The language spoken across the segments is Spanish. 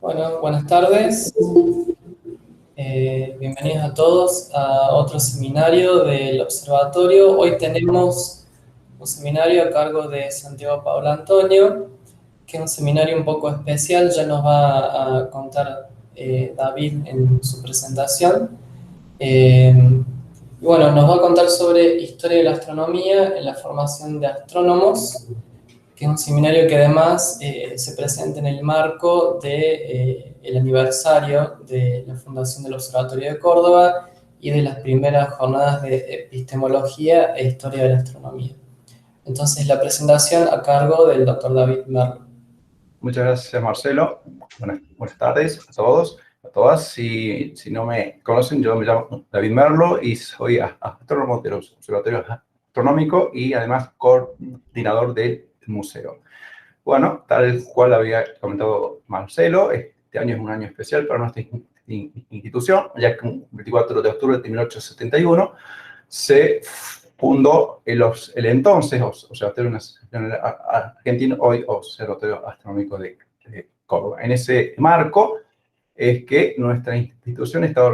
Bueno, buenas tardes. Bienvenidos a todos a otro seminario del Observatorio. Hoy tenemos un seminario a cargo de Santiago Paolo Antonio, que es un seminario un poco especial. Ya nos va a contar David en su presentación. Y bueno, nos va a contar sobre historia de la astronomía en la formación de astrónomos, que es un seminario que además se presenta en el marco de, el aniversario de la fundación del Observatorio de Córdoba y de las primeras jornadas de epistemología e historia de la astronomía. Entonces, la presentación a cargo del doctor David Merlo. Muchas gracias, Marcelo. Buenas tardes a todos, a todas. Si no me conocen, yo me llamo David Merlo y soy astrónomo del Observatorio Astronómico y además coordinador del museo. Bueno, tal cual había comentado Marcelo, este año es un año especial para nuestra institución, ya que el 24 de octubre de 1871 se fundó el entonces Observatorio Nacional Argentino, hoy Observatorio Astronómico de Córdoba. En ese marco es que nuestra institución está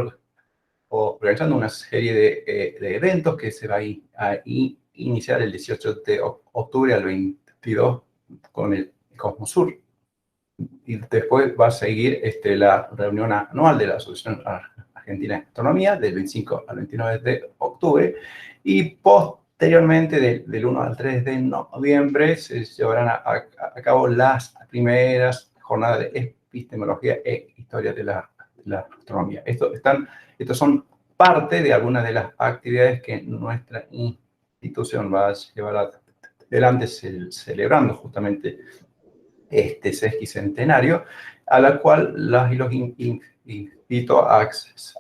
organizando una serie de eventos que se va a iniciar el 18 de octubre al 22 con el Cosmosur. Y después va a seguir la reunión anual de la Asociación Argentina de Astronomía del 25 al 29 de octubre y posteriormente del 1 al 3 de noviembre se llevarán a cabo las primeras jornadas de epistemología e historia de la astronomía. Estos son parte de algunas de las actividades que nuestra institución va a llevar adelante celebrando justamente este sesquicentenario, a la cual los invito a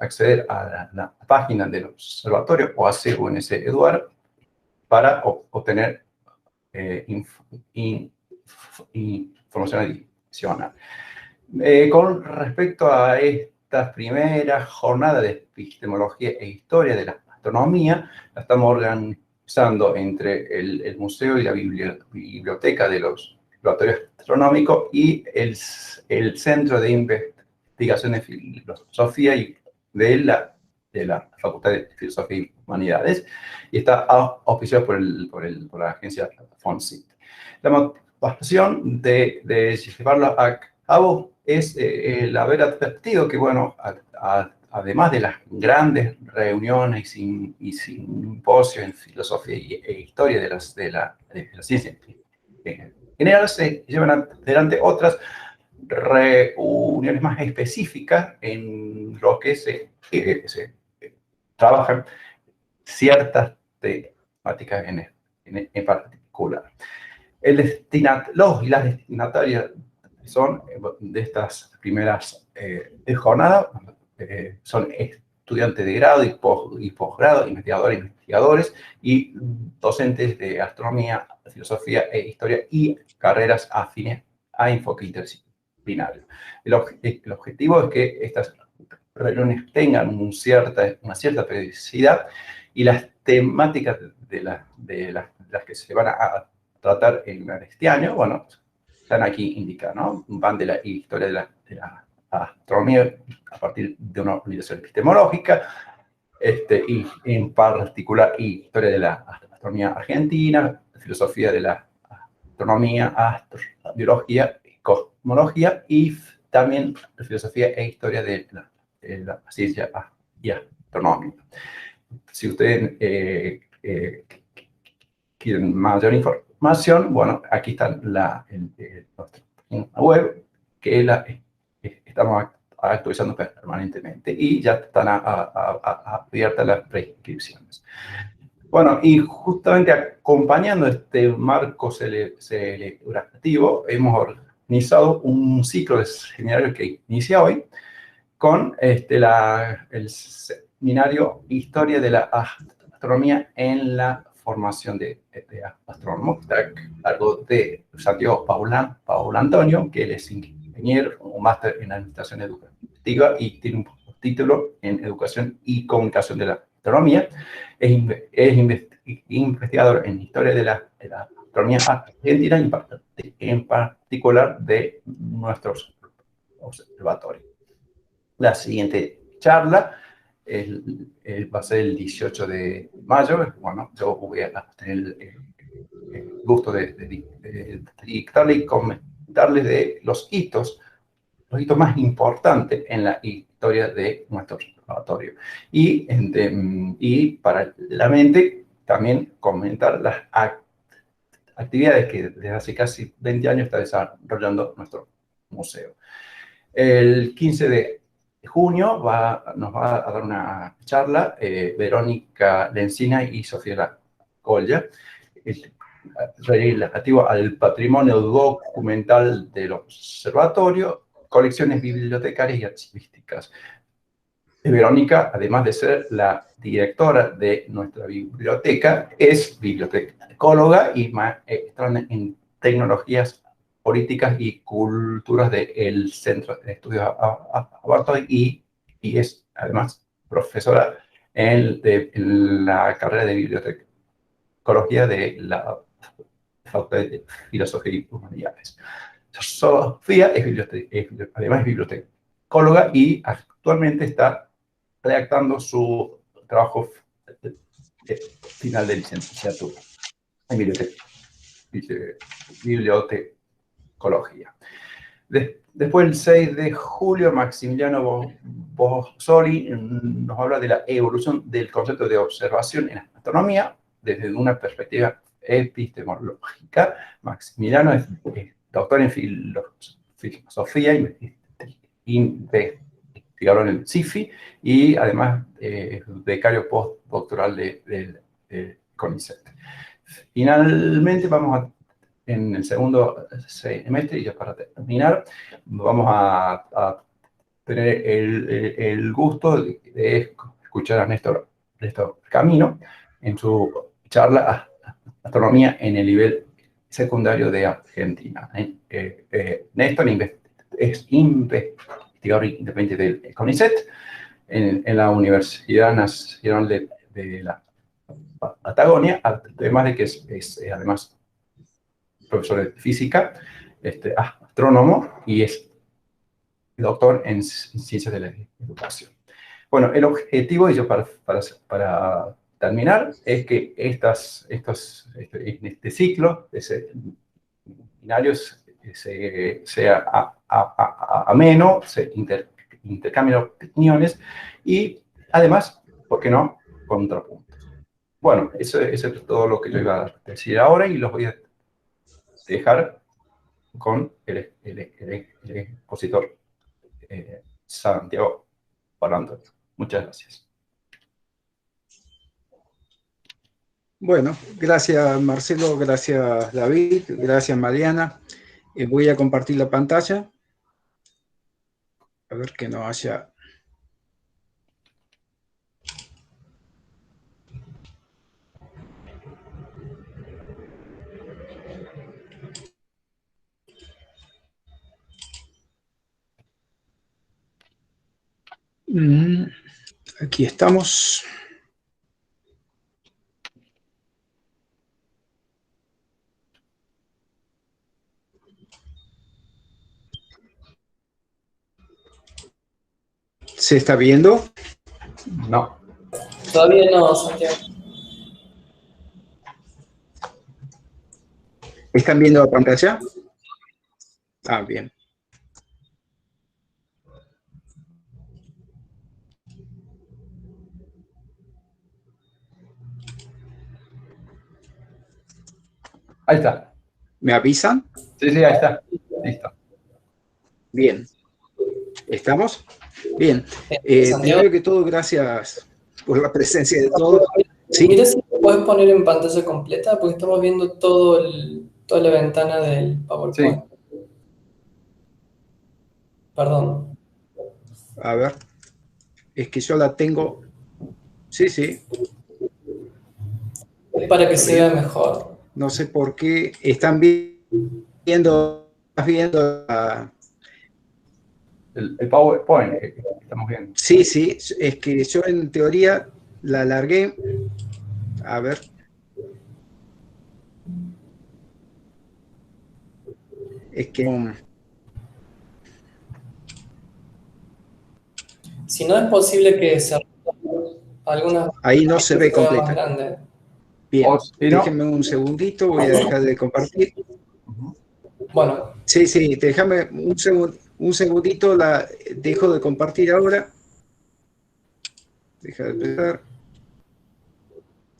acceder a la página del observatorio o a CUNS Eduard para obtener información adicional. Con respecto a estas primeras jornadas de epistemología e historia de la astronomía, la estamos organizando entre el museo y la biblioteca de los Observatorio Astronómico y el Centro de Investigación de Filosofía y de la Facultad de Filosofía y Humanidades, y está auspiciado por la agencia FONSIT. La motivación de llevarlo a cabo es el haber advertido que, bueno, además de las grandes reuniones y simposios en filosofía e historia de la ciencia en general, se llevan adelante otras reuniones más específicas en lo que se trabajan ciertas temáticas en particular. Los y las destinatarias son de estas primeras jornadas, son estudiantes de grado y posgrado, investigadores y docentes de astronomía, filosofía e historia y carreras afines a enfoque interdisciplinario. El objetivo es que estas reuniones tengan una cierta periodicidad y las temáticas de las que se van a tratar en este año, bueno, están aquí indicadas, ¿no? Van de la historia de la astronomía a partir de una organización epistemológica, y en particular historia de la astronomía argentina, filosofía de la astronomía, astrobiología, cosmología y también filosofía e historia de la ciencia y astronomía. Si ustedes quieren mayor información, bueno, aquí está nuestra página web, que estamos actualizando permanentemente y ya están abiertas las preinscripciones. Bueno, y justamente acompañando este marco celebrativo, hemos organizado un ciclo de seminarios que inicia hoy con el seminario Historia de la Astronomía en la Formación de Astrónomos, que está a cargo de Santiago Paolo Antonio, que él es ingeniero, un máster en Administración Educativa y tiene un título en Educación y Comunicación de la Astronomía. Es investigador en Historia de la Astronomía Argentina, en en particular de nuestros observatorios. La siguiente charla va a ser el 18 de mayo. Bueno, yo voy a tener el gusto de dictarle y comentarles de los hitos más importantes en la historia de nuestro observatorio. Y paralelamente también comentar las actividades que desde hace casi 20 años está desarrollando nuestro museo. El 15 de junio nos va a dar una charla Verónica Lencina y Sofía Colla, relativo al patrimonio documental del observatorio, colecciones bibliotecarias y archivísticas. Verónica, además de ser la directora de nuestra biblioteca, es bibliotecóloga y maestra en tecnologías políticas y culturas del Centro de Estudios Abarto y es además profesora en la carrera de bibliotecología de la Facultad de Filosofía y Humanidades. Sofía además es bibliotecóloga y actualmente está redactando su trabajo final de licenciatura en bibliotecología. Después, el 6 de julio, Maximiliano Bossoli nos habla de la evolución del concepto de observación en astronomía desde una perspectiva epistemológica. Maximiliano es doctor en filosofía, investigador en el CIFI y además becario postdoctoral de CONICET. Finalmente, en el segundo semestre, y ya para terminar, vamos a tener el gusto de escuchar a Néstor Camino en su charla Astronomía en el nivel secundario de Argentina. Néstor es investigador independiente del CONICET en la Universidad Nacional de la Patagonia, además de que es además profesor de física, astrónomo y es doctor en ciencias de la educación. Bueno, el objetivo, y yo para terminar, es que en este ciclo de seminarios sea ameno, se intercambien opiniones y además, ¿por qué no?, contrapuntos. Bueno, eso es todo lo que yo iba a decir ahora y los voy a dejar con el expositor Santiago Paranto. Muchas gracias. Bueno, gracias Marcelo, gracias David, gracias Mariana. Voy a compartir la pantalla. A ver que no haya... Aquí estamos. ¿Se está viendo? No. Todavía no, Santiago. ¿Están viendo la pantalla? Ah, bien. Ahí está. ¿Me avisan? Sí, ahí está. Listo. Bien. ¿Estamos? Bien. Primero que todo, gracias por la presencia de todos. ¿Sí? Mira si puedes poner en pantalla completa, porque estamos viendo toda la ventana del PowerPoint. Sí. Perdón. A ver. Es que yo la tengo... Sí. Es para que se vea mejor. No sé por qué están viendo el PowerPoint que estamos viendo. Sí, es que yo en teoría la alargué. A ver. Es que Si no es posible que se algunas ahí no se ve más completa. grande. Bien, O si no, déjenme un segundito, voy a dejar de compartir. Bueno, Sí, sí, déjame un segundito, la dejo de compartir ahora. Deja de empezar.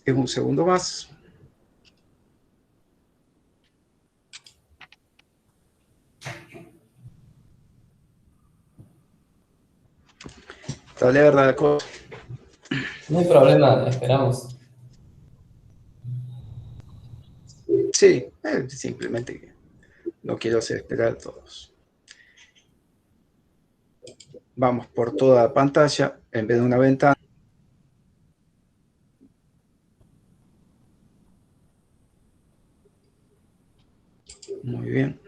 Es un segundo más. Dale, verdad la cosa. no hay problema, esperamos. Sí, simplemente no quiero hacer esperar a todos. Vamos por toda la pantalla en vez de una ventana. Muy bien.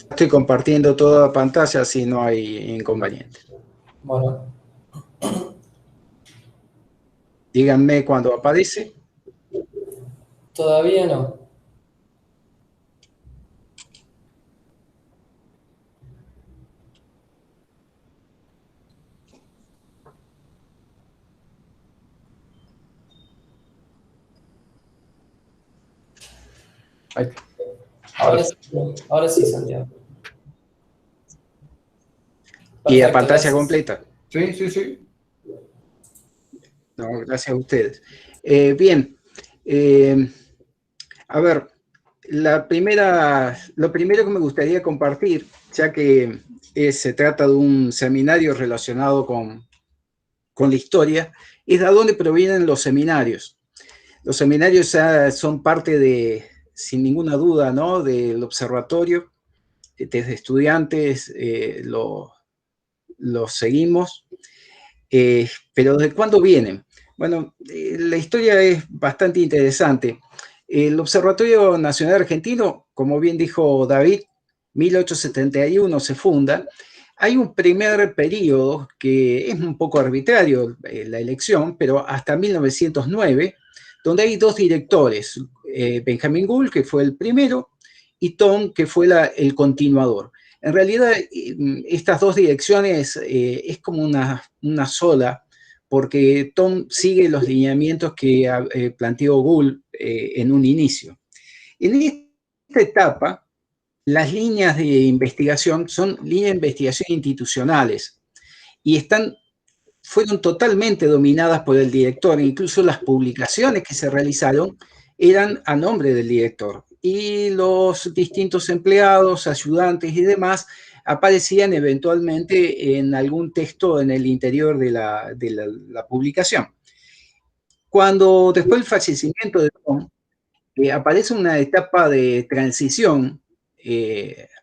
Estoy compartiendo toda la pantalla, así no hay inconveniente. Bueno, Díganme cuando aparece. todavía no. ahí está. Ahora sí. Ahora sí, Santiago. Y la Perfecto, pantalla gracias. completa. Sí, sí, sí. No, gracias a ustedes. Bien. A ver, lo primero que me gustaría compartir, ya que se trata de un seminario relacionado con la historia, es de dónde provienen los seminarios. Los seminarios son parte de, sin ninguna duda, ¿no?, del observatorio. Desde estudiantes los seguimos. Pero ¿de cuándo vienen? Bueno, la historia es bastante interesante. El Observatorio Nacional Argentino, como bien dijo David, 1871 se funda. Hay un primer periodo que es un poco arbitrario, la elección, pero hasta 1909, donde hay dos directores, Benjamín Gould, que fue el primero, y Thom, que fue el continuador. En realidad, estas dos direcciones es como una sola, porque Thom sigue los lineamientos que planteó Gould en un inicio. En esta etapa, las líneas de investigación son líneas de investigación institucionales y fueron totalmente dominadas por el director. Incluso las publicaciones que se realizaron eran a nombre del director. Y los distintos empleados, ayudantes y demás aparecían eventualmente en algún texto en el interior de la publicación. Cuando después del fallecimiento de Thom, aparece una etapa de transición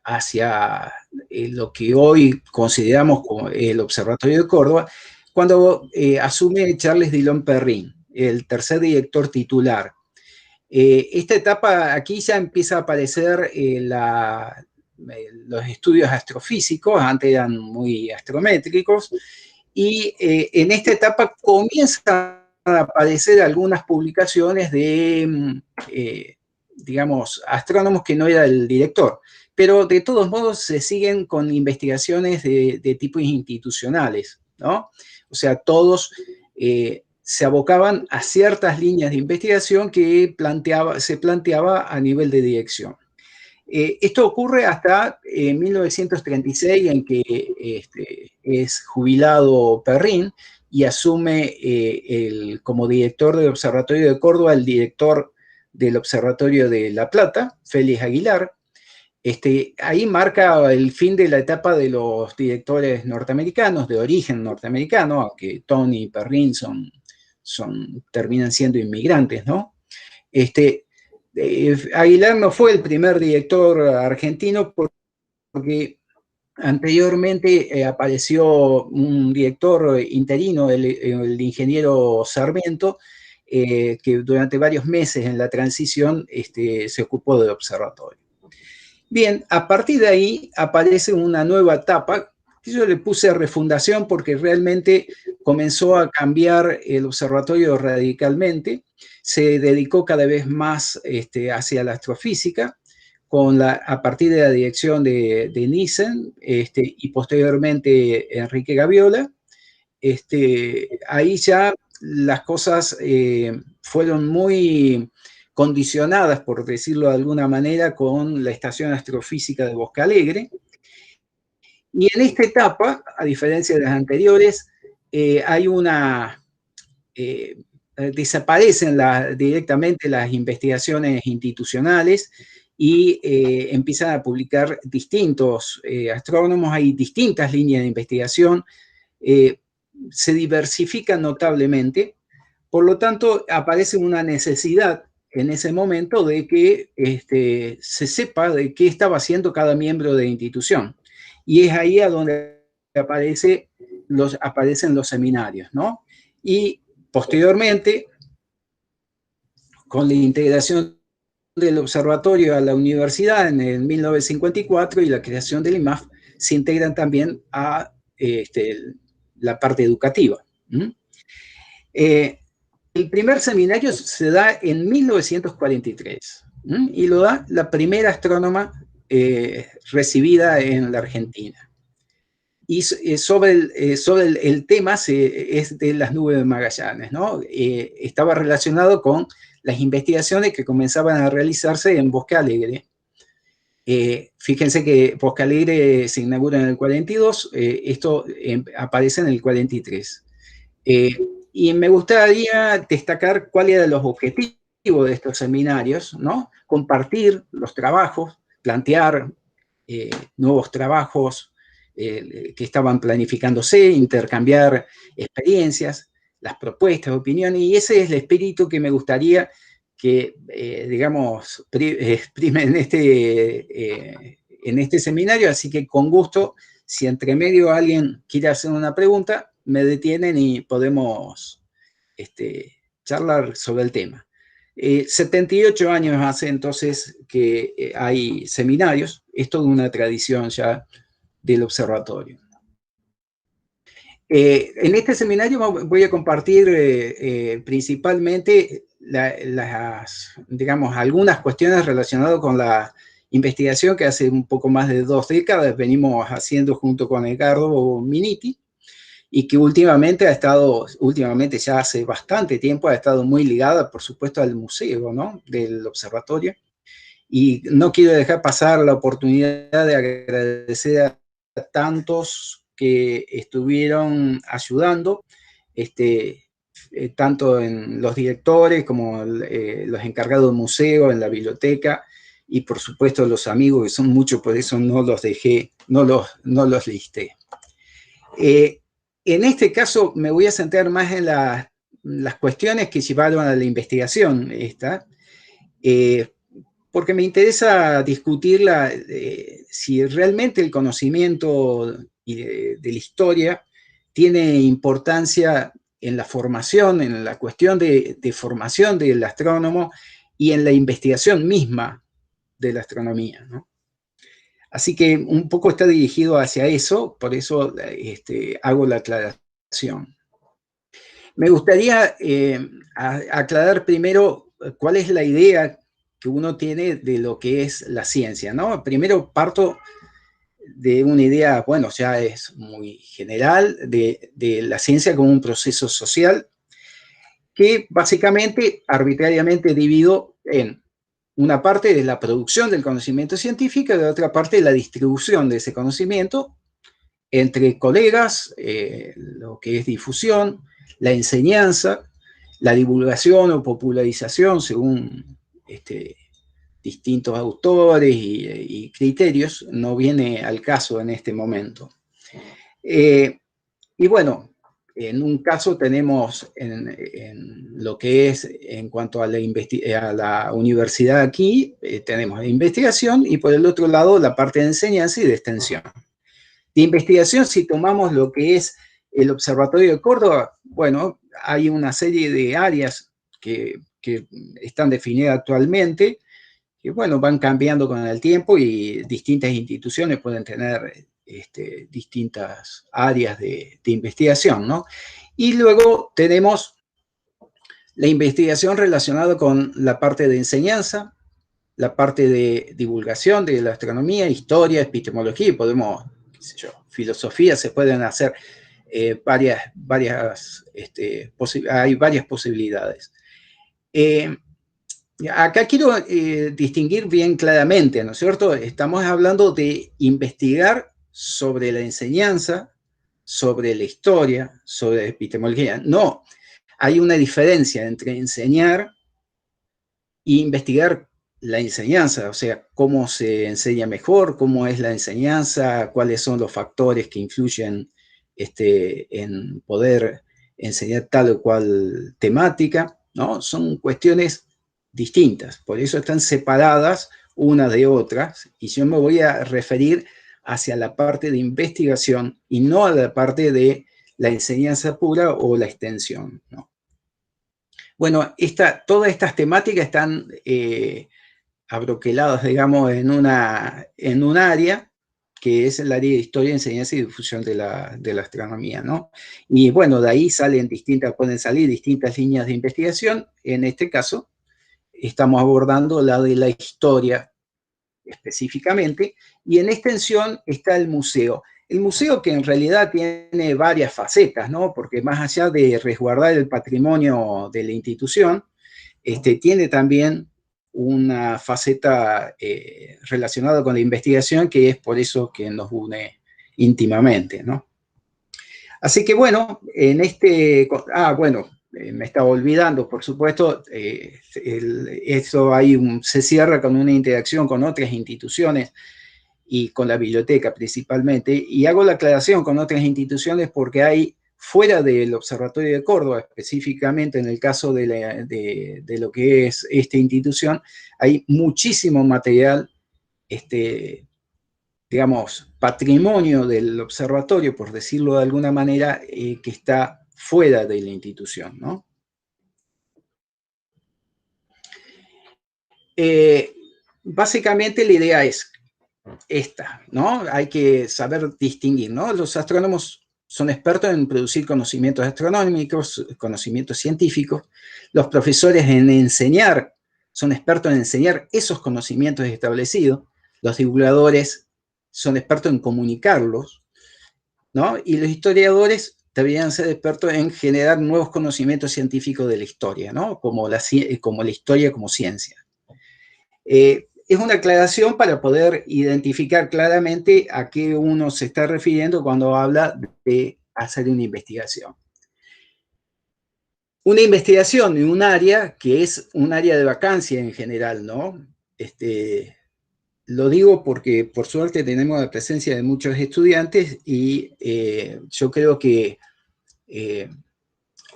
hacia lo que hoy consideramos como el Observatorio de Córdoba, cuando asume Charles Dillon Perrin, el tercer director titular. Esta etapa, aquí ya empieza a aparecer los estudios astrofísicos, antes eran muy astrométricos, y en esta etapa comienzan a aparecer algunas publicaciones de, digamos, astrónomos que no era el director, pero de todos modos se siguen con investigaciones de tipos institucionales, ¿no? O sea, todos se abocaban a ciertas líneas de investigación que se planteaba a nivel de dirección. Esto ocurre hasta 1936, en que es jubilado Perrin y asume como director del Observatorio de Córdoba el director del Observatorio de La Plata, Félix Aguilar. Ahí marca el fin de la etapa de los directores norteamericanos, de origen norteamericano, aunque Tony y Perrin terminan siendo inmigrantes, ¿no? Aguilar no fue el primer director argentino porque anteriormente apareció un director interino, el ingeniero Sarmiento, que durante varios meses en la transición se ocupó del observatorio. Bien, a partir de ahí aparece una nueva etapa, que yo le puse refundación porque realmente comenzó a cambiar el observatorio radicalmente, se dedicó cada vez más hacia la astrofísica, a partir de la dirección de Nissen y posteriormente Enrique Gaviola. Ahí ya las cosas fueron muy condicionadas, por decirlo de alguna manera, con la Estación Astrofísica de Bosque Alegre. Y en esta etapa, a diferencia de las anteriores, desaparecen directamente las investigaciones institucionales y empiezan a publicar distintos astrónomos, hay distintas líneas de investigación, se diversifican notablemente, por lo tanto aparece una necesidad en ese momento de que se sepa de qué estaba haciendo cada miembro de la institución. Y es ahí a donde aparecen los seminarios, ¿no? Y posteriormente, con la integración del observatorio a la universidad en el 1954 y la creación del IMAF, se integran también a la parte educativa. El primer seminario se da en 1943 y lo da la primera astrónoma recibida en la Argentina. Y sobre el tema es de las nubes de Magallanes, ¿no? Estaba relacionado con las investigaciones que comenzaban a realizarse en Bosque Alegre. Fíjense que Bosque Alegre se inaugura en el 42, esto aparece en el 43. Y me gustaría destacar cuáles eran los objetivos de estos seminarios, ¿no? Compartir los trabajos, plantear nuevos trabajos que estaban planificándose, intercambiar experiencias, las propuestas, opiniones, y ese es el espíritu que me gustaría que, digamos, exprime en este seminario, así que con gusto, si entre medio alguien quiere hacer una pregunta, me detienen y podemos charlar sobre el tema. 78 años hace entonces que hay seminarios, es toda una tradición ya del observatorio. En este seminario voy a compartir principalmente digamos, algunas cuestiones relacionadas con la investigación que hace un poco más de 2 décadas venimos haciendo junto con Edgardo Miniti, y que últimamente ya hace bastante tiempo, ha estado muy ligada, por supuesto, al museo, ¿no?, del observatorio. Y no quiero dejar pasar la oportunidad de agradecer a tantos que estuvieron ayudando, tanto en los directores como los encargados del museo, en la biblioteca, y por supuesto los amigos, que son muchos, por eso no los dejé, no los listé. En este caso me voy a centrar más en las cuestiones que llevaron a la investigación porque me interesa discutirla, si realmente el conocimiento de la historia tiene importancia en la formación, en la cuestión de formación del astrónomo y en la investigación misma de la astronomía, ¿no? Así que un poco está dirigido hacia eso, por eso hago la aclaración. Me gustaría aclarar primero cuál es la idea que uno tiene de lo que es la ciencia, ¿no? Primero parto de una idea, bueno, ya es muy general, de la ciencia como un proceso social que básicamente, arbitrariamente divido en una parte de la producción del conocimiento científico y de otra parte la distribución de ese conocimiento entre colegas, lo que es difusión, la enseñanza, la divulgación o popularización según distintos autores y criterios, no viene al caso en este momento. Y bueno, en un caso tenemos en lo que es en cuanto a la universidad aquí, tenemos la investigación y por el otro lado la parte de enseñanza y de extensión. De investigación, si tomamos lo que es el Observatorio de Córdoba, bueno, hay una serie de áreas que están definidas actualmente, que bueno, van cambiando con el tiempo y distintas instituciones pueden tener distintas áreas de investigación, ¿no? Y luego tenemos la investigación relacionada con la parte de enseñanza, la parte de divulgación de la astronomía, historia, epistemología, y podemos, qué sé yo, filosofía, se pueden hacer hay varias posibilidades. Acá quiero distinguir bien claramente, ¿no es cierto? Estamos hablando de investigar sobre la enseñanza, sobre la historia, sobre la epistemología. No, hay una diferencia entre enseñar e investigar la enseñanza, o sea, cómo se enseña mejor, cómo es la enseñanza, cuáles son los factores que influyen en poder enseñar tal o cual temática, ¿no? Son cuestiones distintas, por eso están separadas unas de otras, y yo me voy a referir hacia la parte de investigación y no a la parte de la enseñanza pura o la extensión, ¿no? Bueno, todas estas temáticas están abroqueladas, digamos, en un área que es el área de historia, enseñanza y difusión de la astronomía, ¿no? Y bueno, de ahí pueden salir distintas líneas de investigación. En este caso, estamos abordando la de la historia específicamente, y en extensión está el museo. El museo, que en realidad tiene varias facetas, ¿no? Porque más allá de resguardar el patrimonio de la institución, tiene también una faceta relacionada con la investigación, que es por eso que nos une íntimamente, ¿no? Así que bueno, bueno, me estaba olvidando, por supuesto, se cierra con una interacción con otras instituciones y con la biblioteca principalmente, y hago la aclaración con otras instituciones porque hay, fuera del Observatorio de Córdoba, específicamente en el caso de lo que es esta institución, hay muchísimo material, digamos, patrimonio del observatorio, por decirlo de alguna manera, que está fuera de la institución, ¿no? Básicamente la idea es esta, ¿no? Hay que saber distinguir, ¿no? Los astrónomos son expertos en producir conocimientos astronómicos, conocimientos científicos. Los profesores en enseñar son expertos en enseñar esos conocimientos establecidos. Los divulgadores son expertos en comunicarlos, ¿no? Y los historiadores deberían ser expertos en generar nuevos conocimientos científicos de la historia, ¿no? Como la historia como ciencia. Es una aclaración para poder identificar claramente a qué uno se está refiriendo cuando habla de hacer una investigación. Una investigación en un área que es un área de vacancia en general, ¿no? Lo digo porque por suerte tenemos la presencia de muchos estudiantes y yo creo que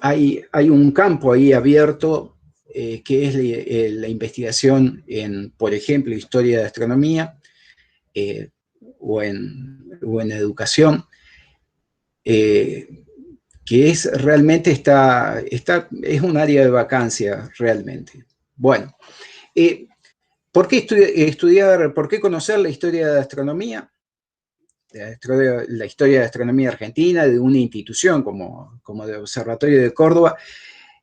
hay un campo ahí abierto que es la investigación en, por ejemplo, historia de astronomía o en educación, que realmente es un área de vacancia realmente. Bueno, ¿por qué estudiar, por qué conocer la historia de astronomía? La historia de astronomía argentina, de una institución como el Observatorio de Córdoba.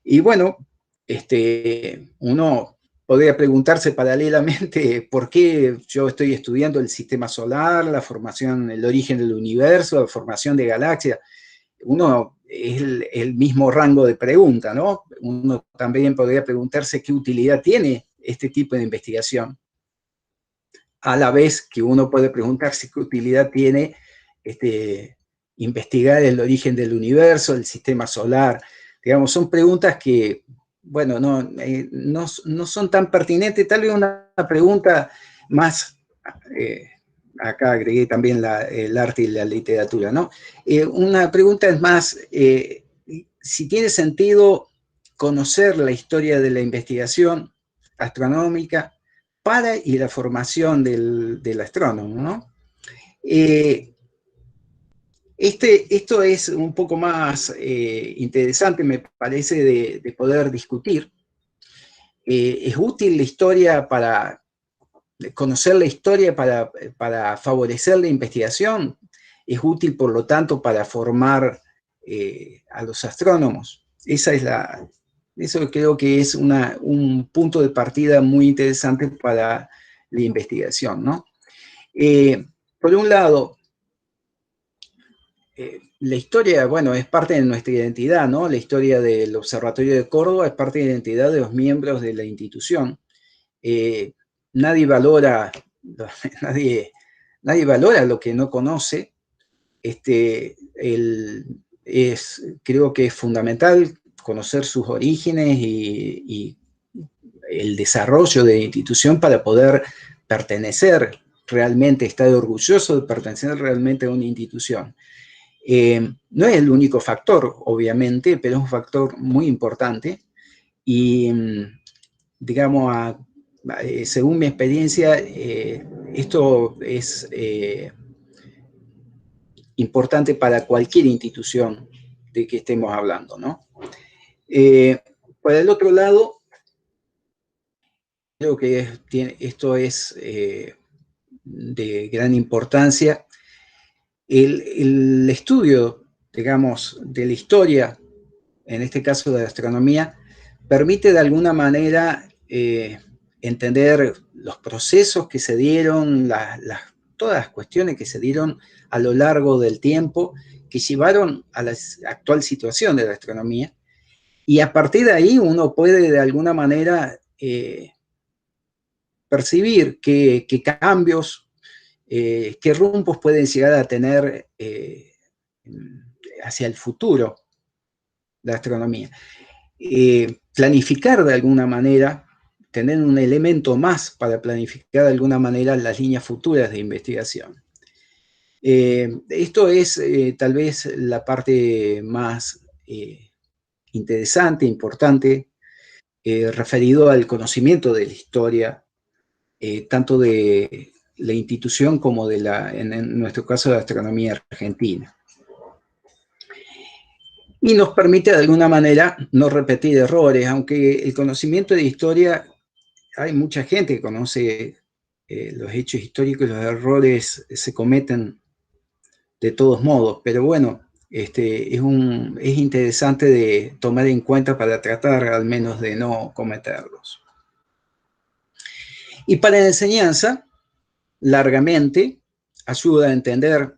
Y bueno, uno podría preguntarse paralelamente por qué yo estoy estudiando el sistema solar, la formación, el origen del universo, la formación de galaxias. Uno es el mismo rango de pregunta, ¿no? Uno también podría preguntarse qué utilidad tiene este tipo de investigación, a la vez que uno puede preguntarse qué utilidad tiene investigar el origen del universo, el sistema solar. Digamos, son preguntas que, bueno, no son tan pertinentes. Tal vez una pregunta más, acá agregué también el arte y la literatura, ¿no? Una pregunta es más, si tiene sentido conocer la historia de la investigación astronómica para y la formación del astrónomo, ¿no? Esto es un poco más interesante, me parece, de poder discutir. ¿Es útil la historia conocer la historia para favorecer la investigación? es útil, por lo tanto, para formar a los astrónomos. Eso creo que es un punto de partida muy interesante para la investigación, ¿no? Por un lado, la historia, bueno, es parte de nuestra identidad, ¿no? La historia del Observatorio de Córdoba es parte de la identidad de los miembros de la institución. Nadie valora lo que no conoce. Creo que es fundamental conocer sus orígenes y el desarrollo de la institución para poder pertenecer realmente, estar orgulloso de pertenecer realmente a una institución. No es el único factor, obviamente, pero es un factor muy importante y, digamos, según mi experiencia, esto es importante para cualquier institución de que estemos hablando, ¿no? Por el otro lado, creo que esto es de gran importancia. El estudio, digamos, de la historia, en este caso de la astronomía, permite de alguna manera entender los procesos que se dieron, todas las cuestiones que se dieron a lo largo del tiempo, que llevaron a la actual situación de la astronomía, y a partir de ahí uno puede de alguna manera percibir qué cambios, qué rumbos pueden llegar a tener hacia el futuro de la astronomía. Planificar de alguna manera, tener un elemento más para planificar de alguna manera las líneas futuras de investigación. Esto es tal vez la parte más interesante, importante, referido al conocimiento de la historia, tanto de la institución como en nuestro caso, de la astronomía argentina. Y nos permite de alguna manera no repetir errores, aunque el conocimiento de historia, hay mucha gente que conoce los hechos históricos y los errores se cometen de todos modos, pero bueno, es interesante de tomar en cuenta para tratar al menos de no cometerlos. Y para la enseñanza, largamente, ayuda a entender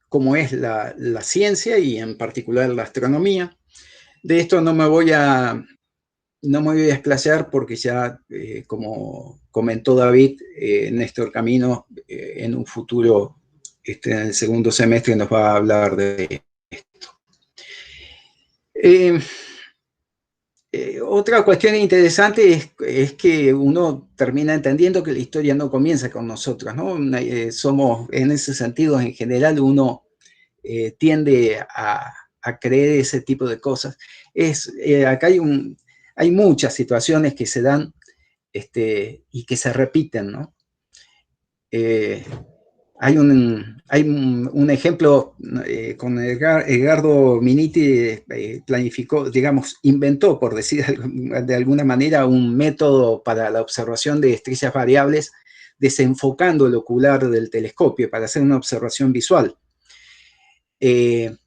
cómo es la ciencia y en particular la astronomía. De esto no me voy a explayar porque ya, como comentó David, Néstor Camino en un futuro, en el segundo semestre, nos va a hablar de esto. Otra cuestión interesante es que uno termina entendiendo que la historia no comienza con nosotros, ¿no? Somos, en ese sentido, en general, uno tiende a creer ese tipo de cosas. Acá hay muchas situaciones que se dan y que se repiten, ¿no? Hay un ejemplo con Edgardo Miniti, planificó, digamos, inventó, por decir de alguna manera, un método para la observación de estrellas variables, desenfocando el ocular del telescopio para hacer una observación visual. Y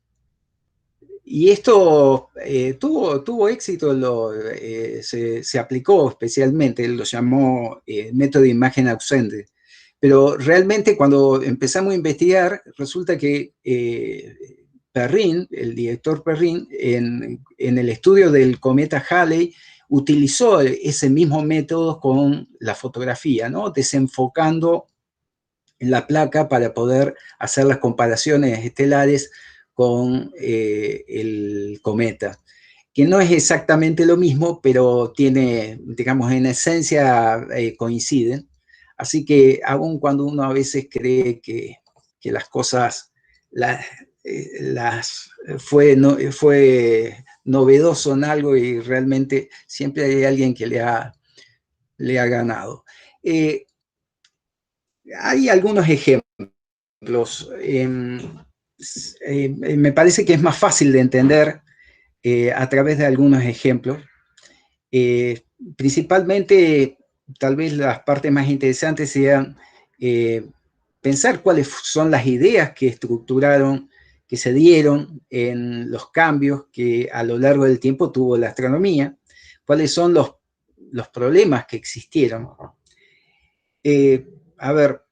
esto tuvo éxito, se aplicó especialmente, lo llamó método de imagen ausente. Pero realmente cuando empezamos a investigar, resulta que Perrin, el director Perrin, en el estudio del cometa Halley, utilizó ese mismo método con la fotografía, ¿no? Desenfocando la placa para poder hacer las comparaciones estelares con el cometa, que no es exactamente lo mismo, pero tiene, digamos, en esencia coinciden. Así que aun cuando uno a veces cree que las cosas fue novedoso en algo y realmente siempre hay alguien que le ha ganado. Hay algunos ejemplos. Me parece que es más fácil de entender a través de algunos ejemplos. Principalmente, tal vez las partes más interesantes sean pensar cuáles son las ideas que estructuraron, que se dieron en los cambios que a lo largo del tiempo tuvo la astronomía, cuáles son los problemas que existieron. A ver,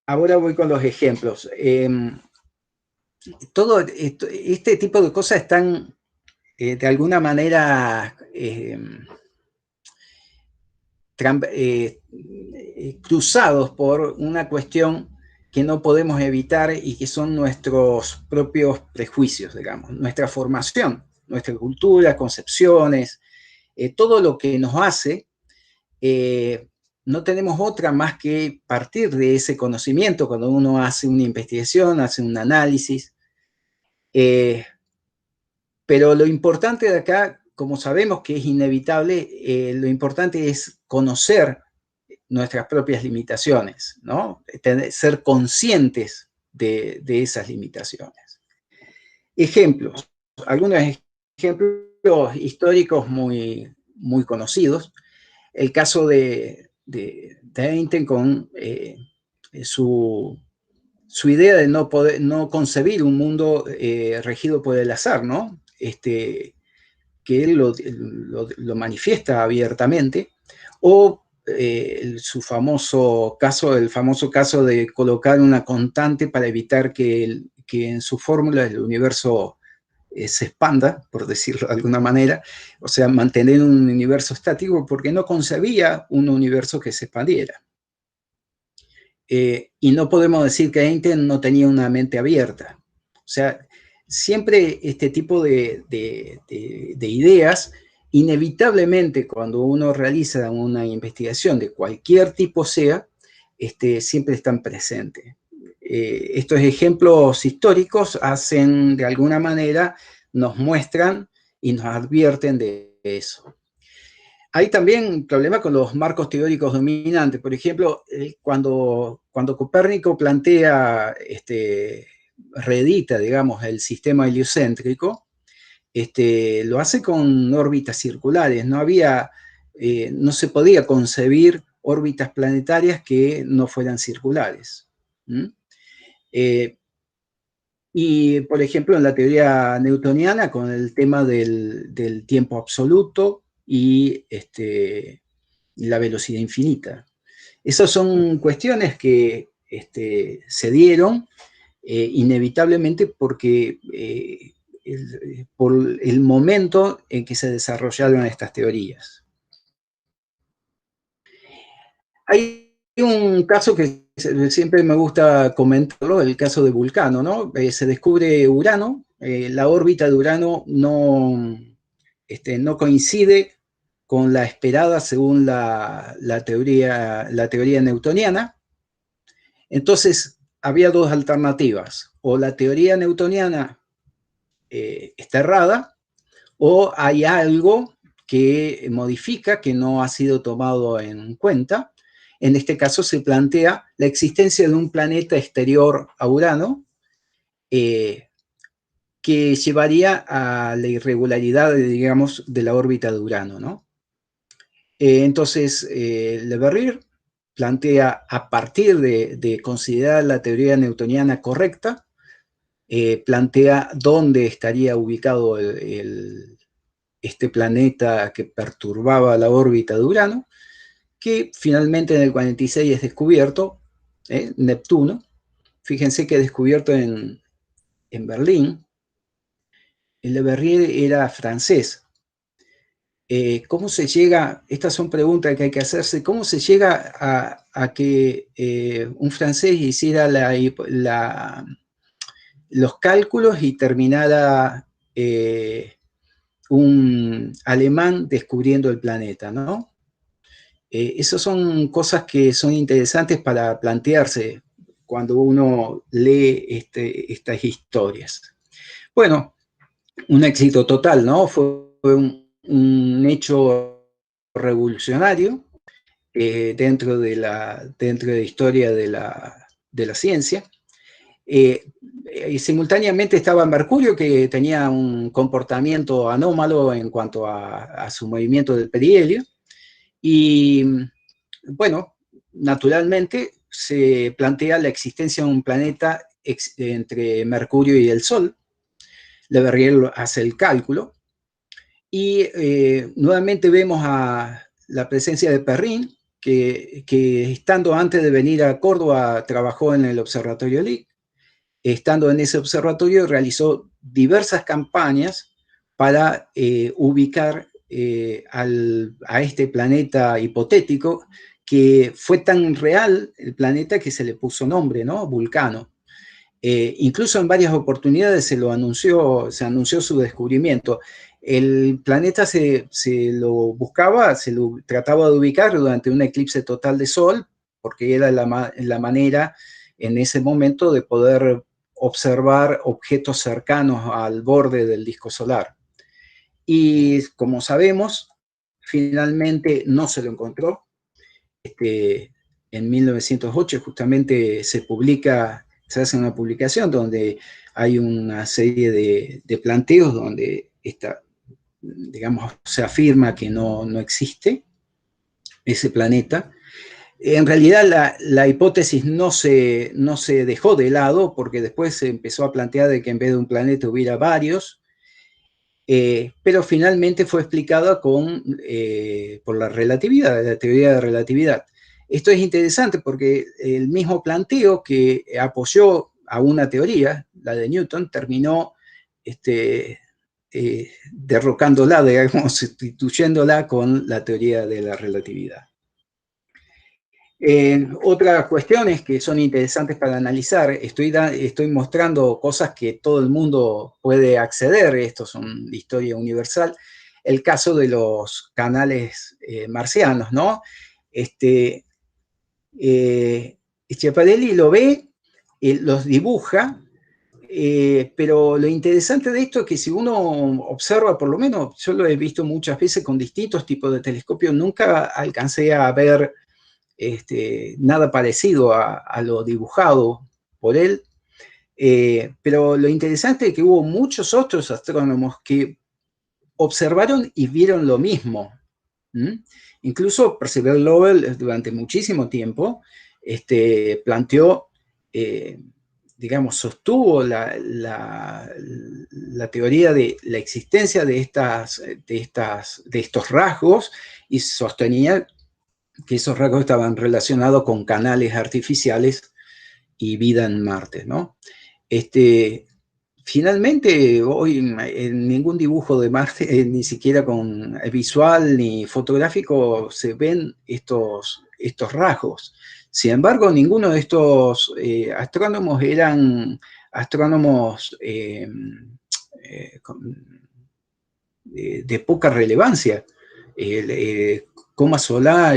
ahora voy con los ejemplos. Todo este tipo de cosas están de alguna manera cruzados por una cuestión que no podemos evitar y que son nuestros propios prejuicios, digamos, nuestra formación, nuestra cultura, concepciones, todo lo que nos hace, no tenemos otra más que partir de ese conocimiento cuando uno hace una investigación, hace un análisis. Pero lo importante de acá, como sabemos que es inevitable, lo importante es conocer nuestras propias limitaciones, ¿no? Ser conscientes de esas limitaciones. Ejemplos, algunos ejemplos históricos muy conocidos. El caso de Einstein con su idea de no concebir un mundo regido por el azar, ¿no? Que él lo manifiesta abiertamente, o el famoso caso de colocar una constante para evitar que en su fórmula el universo se expanda, por decirlo de alguna manera, o sea, mantener un universo estático porque no concebía un universo que se expandiera. Y no podemos decir que Einstein no tenía una mente abierta. O sea, siempre este tipo de ideas, inevitablemente cuando uno realiza una investigación de cualquier tipo sea, siempre están presentes. Estos ejemplos históricos hacen, de alguna manera, nos muestran y nos advierten de eso. Hay también problemas con los marcos teóricos dominantes. Por ejemplo, cuando Copérnico plantea, reedita, digamos, el sistema heliocéntrico, lo hace con órbitas circulares. No se podía concebir órbitas planetarias que no fueran circulares. Y, por ejemplo, en la teoría newtoniana, con el tema del tiempo absoluto y la velocidad infinita. Esas son cuestiones que se dieron inevitablemente porque por el momento en que se desarrollaron estas teorías. Hay un caso que siempre me gusta comentarlo, el caso de Vulcano, ¿no? Se descubre Urano, la órbita de Urano no coincide con la esperada según la teoría newtoniana. Entonces, había dos alternativas. O la teoría newtoniana está errada, o hay algo que modifica, que no ha sido tomado en cuenta. En este caso se plantea la existencia de un planeta exterior a Urano, que llevaría a la irregularidad, digamos, de la órbita de Urano, ¿no? Entonces, Le Verrier plantea, a partir de considerar la teoría newtoniana correcta, plantea dónde estaría ubicado este planeta que perturbaba la órbita de Urano, que finalmente en el 46 es descubierto, Neptuno. Fíjense que es descubierto en Berlín. Le Verrier era francés. ¿Cómo se llega? Estas son preguntas que hay que hacerse. ¿Cómo se llega a que un francés hiciera los cálculos y terminara un alemán descubriendo el planeta, ¿no? Esas son cosas que son interesantes para plantearse cuando uno lee estas historias. Bueno, un éxito total, ¿no? Fue un hecho revolucionario dentro de la historia de la ciencia. Y simultáneamente estaba Mercurio, que tenía un comportamiento anómalo en cuanto a su movimiento del perihelio. Y bueno, naturalmente se plantea la existencia de un planeta entre Mercurio y el Sol. Le Verrier hace el cálculo. Y nuevamente vemos a la presencia de Perrin, que estando antes de venir a Córdoba trabajó en el Observatorio Lick. Estando en ese observatorio realizó diversas campañas para ubicar a este planeta hipotético, que fue tan real el planeta que se le puso nombre, ¿no? Vulcano. Incluso en varias oportunidades se anunció su descubrimiento. El planeta se lo buscaba, se lo trataba de ubicar durante un eclipse total de Sol, porque era la manera en ese momento de poder observar objetos cercanos al borde del disco solar. Y como sabemos, finalmente no se lo encontró. En 1908 justamente se hace una publicación donde hay una serie de planteos donde digamos, se afirma que no existe ese planeta. En realidad la hipótesis no se dejó de lado, porque después se empezó a plantear de que en vez de un planeta hubiera varios, pero finalmente fue explicada por la relatividad, la teoría de relatividad. Esto es interesante porque el mismo planteo que apoyó a una teoría, la de Newton, terminó derrocándola, digamos, sustituyéndola con la teoría de la relatividad. Otras cuestiones que son interesantes para analizar, estoy mostrando cosas que todo el mundo puede acceder, esto es una historia universal, el caso de los canales marcianos, ¿no? Schiaparelli lo ve, los dibuja, pero lo interesante de esto es que si uno observa, por lo menos yo lo he visto muchas veces con distintos tipos de telescopios, nunca alcancé a ver nada parecido a lo dibujado por él, pero lo interesante es que hubo muchos otros astrónomos que observaron y vieron lo mismo. Incluso Percival Lowell durante muchísimo tiempo planteó, digamos, sostuvo la teoría de la existencia de estos rasgos, y sostenía que esos rasgos estaban relacionados con canales artificiales y vida en Marte, ¿no? Finalmente, hoy en ningún dibujo de Marte, ni siquiera con visual ni fotográfico, se ven estos rasgos. Sin embargo, ninguno de estos astrónomos eran astrónomos de poca relevancia. Coma Solà,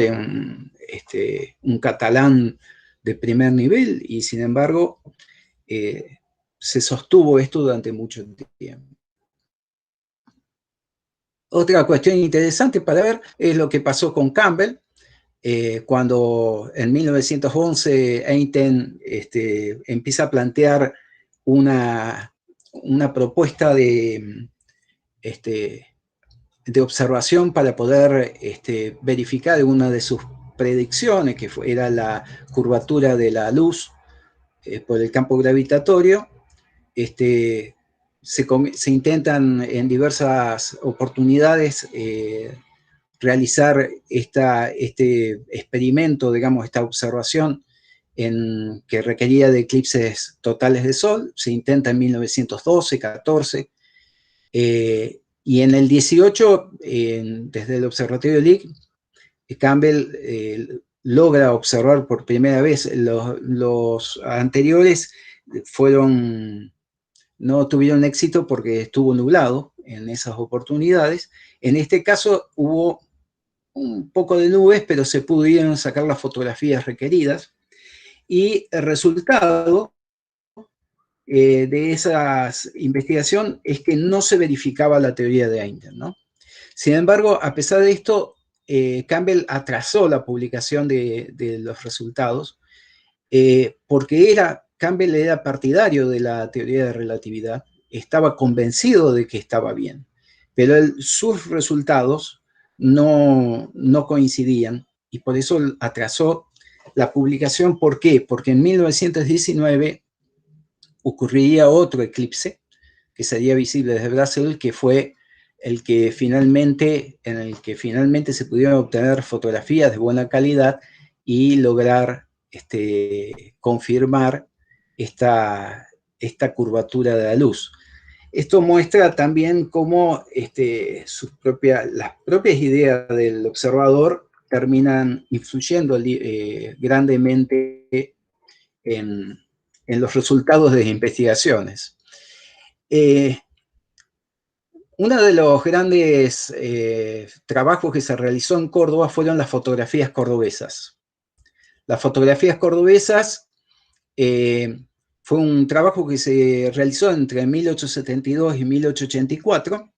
un catalán de primer nivel, y sin embargo se sostuvo esto durante mucho tiempo. Otra cuestión interesante para ver es lo que pasó con Campbell, cuando en 1911 Einstein empieza a plantear una propuesta de observación para poder verificar una de sus predicciones, que era la curvatura de la luz por el campo gravitatorio. Se intentan en diversas oportunidades realizar este experimento, digamos, esta observación que requería de eclipses totales de Sol. Se intenta en 1912, 14, y en el 18, desde el Observatorio Lick, Campbell logra observar por primera vez. Los anteriores no tuvieron éxito porque estuvo nublado en esas oportunidades. En este caso hubo un poco de nubes, pero se pudieron sacar las fotografías requeridas, y el resultado de esa investigación es que no se verificaba la teoría de Einstein, ¿no? Sin embargo, a pesar de esto, Campbell atrasó la publicación de los resultados, porque Campbell era partidario de la teoría de relatividad, estaba convencido de que estaba bien, pero sus resultados no coincidían, y por eso atrasó la publicación. ¿Por qué? Porque en 1919 ocurriría otro eclipse que sería visible desde Brasil, que fue en el que finalmente se pudieron obtener fotografías de buena calidad y lograr confirmar esta curvatura de la luz. Esto muestra también cómo las propias ideas del observador terminan influyendo grandemente en los resultados de las investigaciones. Uno de los grandes trabajos que se realizó en Córdoba fueron las fotografías cordobesas. Las fotografías cordobesas fue un trabajo que se realizó entre 1872 y 1884,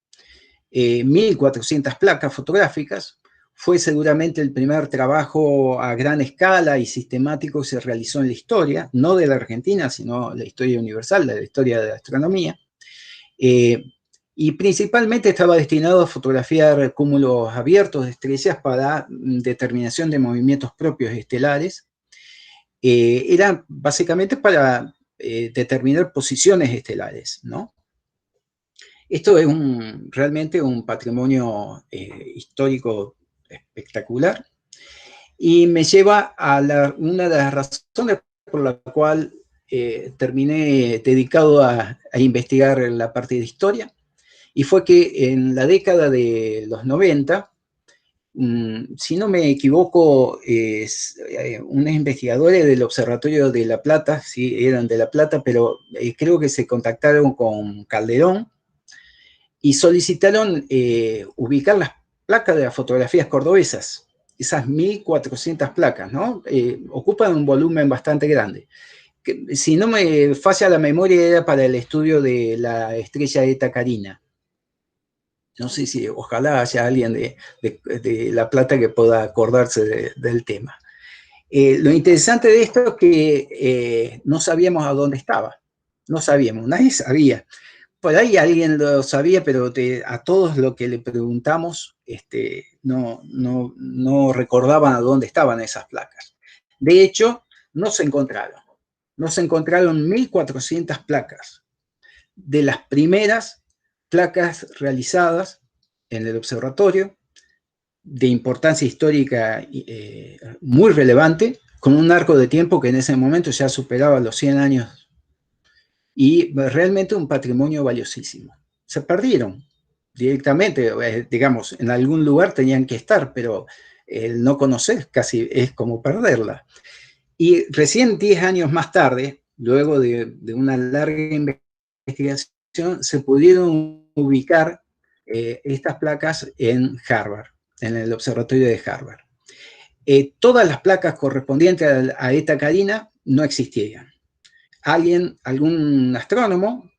1.400 placas fotográficas. Fue seguramente el primer trabajo a gran escala y sistemático que se realizó en la historia, no de la Argentina, sino la historia universal, de la historia de la astronomía. Y principalmente estaba destinado a fotografiar cúmulos abiertos de estrellas para determinación de movimientos propios estelares. Era básicamente para determinar posiciones estelares, ¿no? Esto es realmente un patrimonio histórico espectacular, y me lleva a una de las razones por la cual terminé dedicado a investigar la parte de historia, y fue que en la década de los 90, si no me equivoco, unos investigadores del Observatorio de La Plata, sí, eran de La Plata, pero creo que se contactaron con Calderón y solicitaron ubicar las placas de las fotografías cordobesas, esas 1.400 placas, ¿no? Ocupan un volumen bastante grande. Que, si no me falla la memoria, era para el estudio de la estrella Eta Carina. No sé si, ojalá haya alguien de La Plata que pueda acordarse del tema. Lo interesante de esto es que no sabíamos a dónde estaba. No sabíamos, nadie sabía. Por ahí alguien lo sabía, pero a todos lo que le preguntamos no recordaban a dónde estaban esas placas. De hecho, no se encontraron. No se encontraron 1.400 placas. De las primeras placas realizadas en el observatorio, de importancia histórica muy relevante, con un arco de tiempo que en ese momento ya superaba los 100 años, y realmente un patrimonio valiosísimo. Se perdieron directamente, digamos, en algún lugar tenían que estar, pero el no conocer casi es como perderla. Y recién 10 años más tarde, luego de una larga investigación, se pudieron ubicar estas placas en Harvard, en el observatorio de Harvard. Todas las placas correspondientes a Eta Carina no existían. Algún astrónomo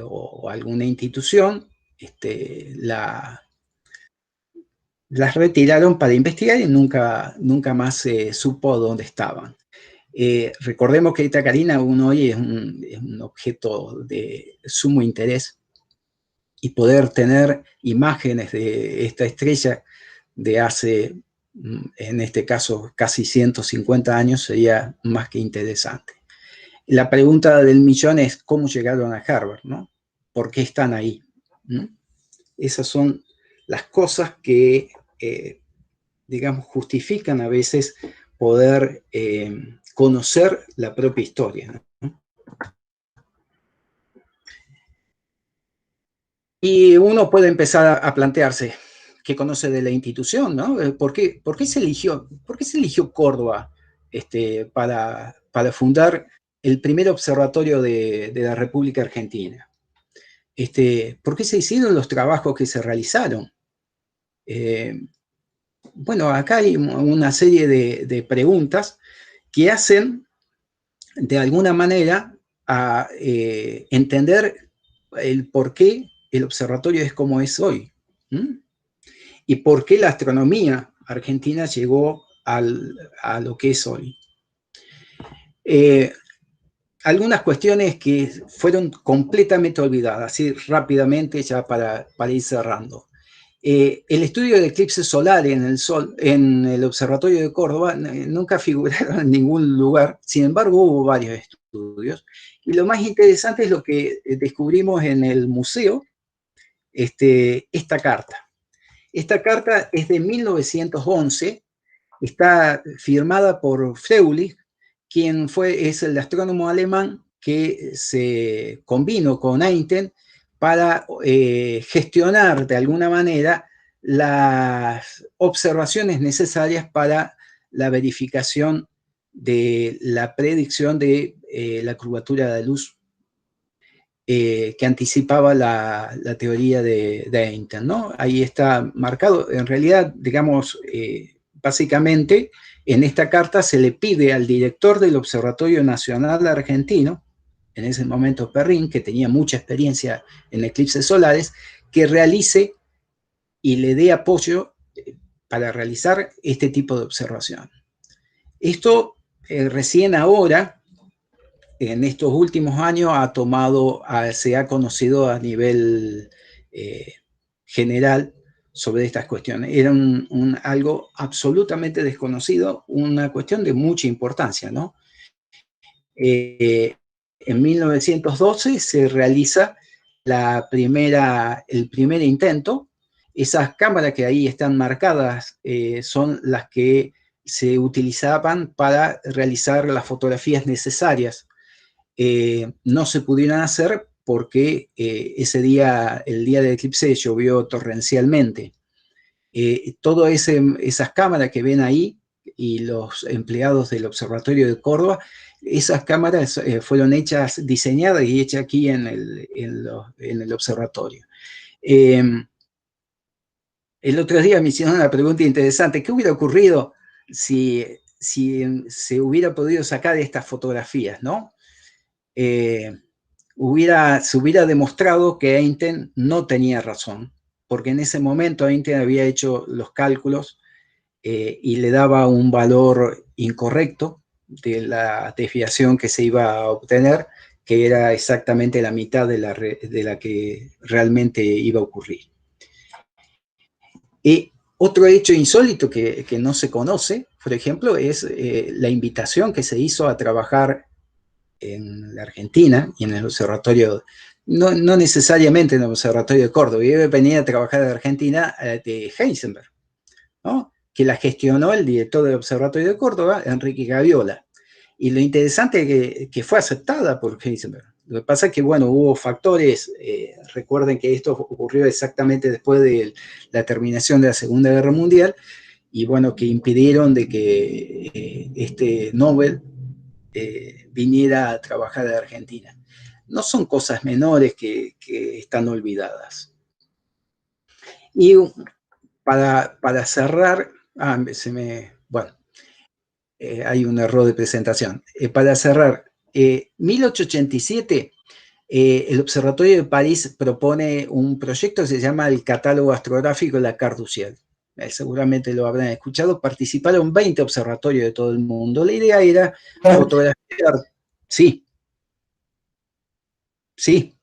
o alguna institución las retiraron para investigar y nunca más se supo dónde estaban. Recordemos que Eta Carina aún hoy es un objeto de sumo interés, y poder tener imágenes de esta estrella de hace, en este caso, casi 150 años sería más que interesante. La pregunta del millón es cómo llegaron a Harvard, ¿no? ¿Por qué están ahí? ¿no? Esas son las cosas que, digamos, justifican a veces poder conocer la propia historia, ¿no? Y uno puede empezar a plantearse qué conoce de la institución, ¿no? ¿Por qué se eligió Córdoba para fundar el primer observatorio de la República Argentina? ¿Por qué se hicieron los trabajos que se realizaron? Bueno, acá hay una serie de preguntas que hacen, de alguna manera, a entender el por qué el observatorio es como es hoy. Y por qué la astronomía argentina llegó a lo que es hoy. Algunas cuestiones que fueron completamente olvidadas, así rápidamente ya para ir cerrando. El estudio del eclipse solar en el Sol, en el Observatorio de Córdoba, nunca figuraron en ningún lugar. Sin embargo, hubo varios estudios. Y lo más interesante es lo que descubrimos en el museo, esta carta. Esta carta es de 1911, está firmada por Fröhlich, quien es el astrónomo alemán que se combinó con Einstein para gestionar de alguna manera las observaciones necesarias para la verificación de la predicción de la curvatura de luz que anticipaba la teoría de Einstein, ¿no? Ahí está marcado. En realidad, digamos, básicamente, en esta carta se le pide al director del Observatorio Nacional Argentino, en ese momento Perrin, que tenía mucha experiencia en eclipses solares, que realice y le dé apoyo para realizar este tipo de observación. Esto recién ahora, en estos últimos años, se ha conocido a nivel general sobre estas cuestiones. Era algo absolutamente desconocido, una cuestión de mucha importancia, ¿no? En 1912 se realiza el primer intento. Esas cámaras que ahí están marcadas son las que se utilizaban para realizar las fotografías necesarias. No se pudieron hacer porque ese día, el día del eclipse, llovió torrencialmente. Todas esas cámaras que ven ahí y los empleados del Observatorio de Córdoba, esas cámaras fueron diseñadas y hechas aquí en el observatorio. El otro día me hicieron una pregunta interesante. ¿Qué hubiera ocurrido si se hubiera podido sacar estas fotografías, ¿no? Se hubiera demostrado que Einstein no tenía razón, porque en ese momento Einstein había hecho los cálculos y le daba un valor incorrecto de la desviación que se iba a obtener, que era exactamente la mitad de la que realmente iba a ocurrir. Y otro hecho insólito que no se conoce, por ejemplo, es la invitación que se hizo a trabajar en la Argentina y en el observatorio, no necesariamente en el observatorio de Córdoba. Yo venía a trabajar en Argentina de Heisenberg, ¿no? Que la gestionó el director del observatorio de Córdoba, Enrique Gaviola. Y lo interesante es que fue aceptada por Heisenberg. Lo que pasa es que, bueno, hubo factores, recuerden que esto ocurrió exactamente después de la terminación de la Segunda Guerra Mundial, y bueno, que impidieron de que este Nobel viniera a trabajar a Argentina. No son cosas menores que están olvidadas. Y para cerrar, hay un error de presentación. Para cerrar, 1887, el Observatorio de París propone un proyecto que se llama el Catálogo Astrográfico de la Carte du Ciel. Seguramente lo habrán escuchado. Participaron 20 observatorios de todo el mundo. La idea era fotografiar. Sí. Sí.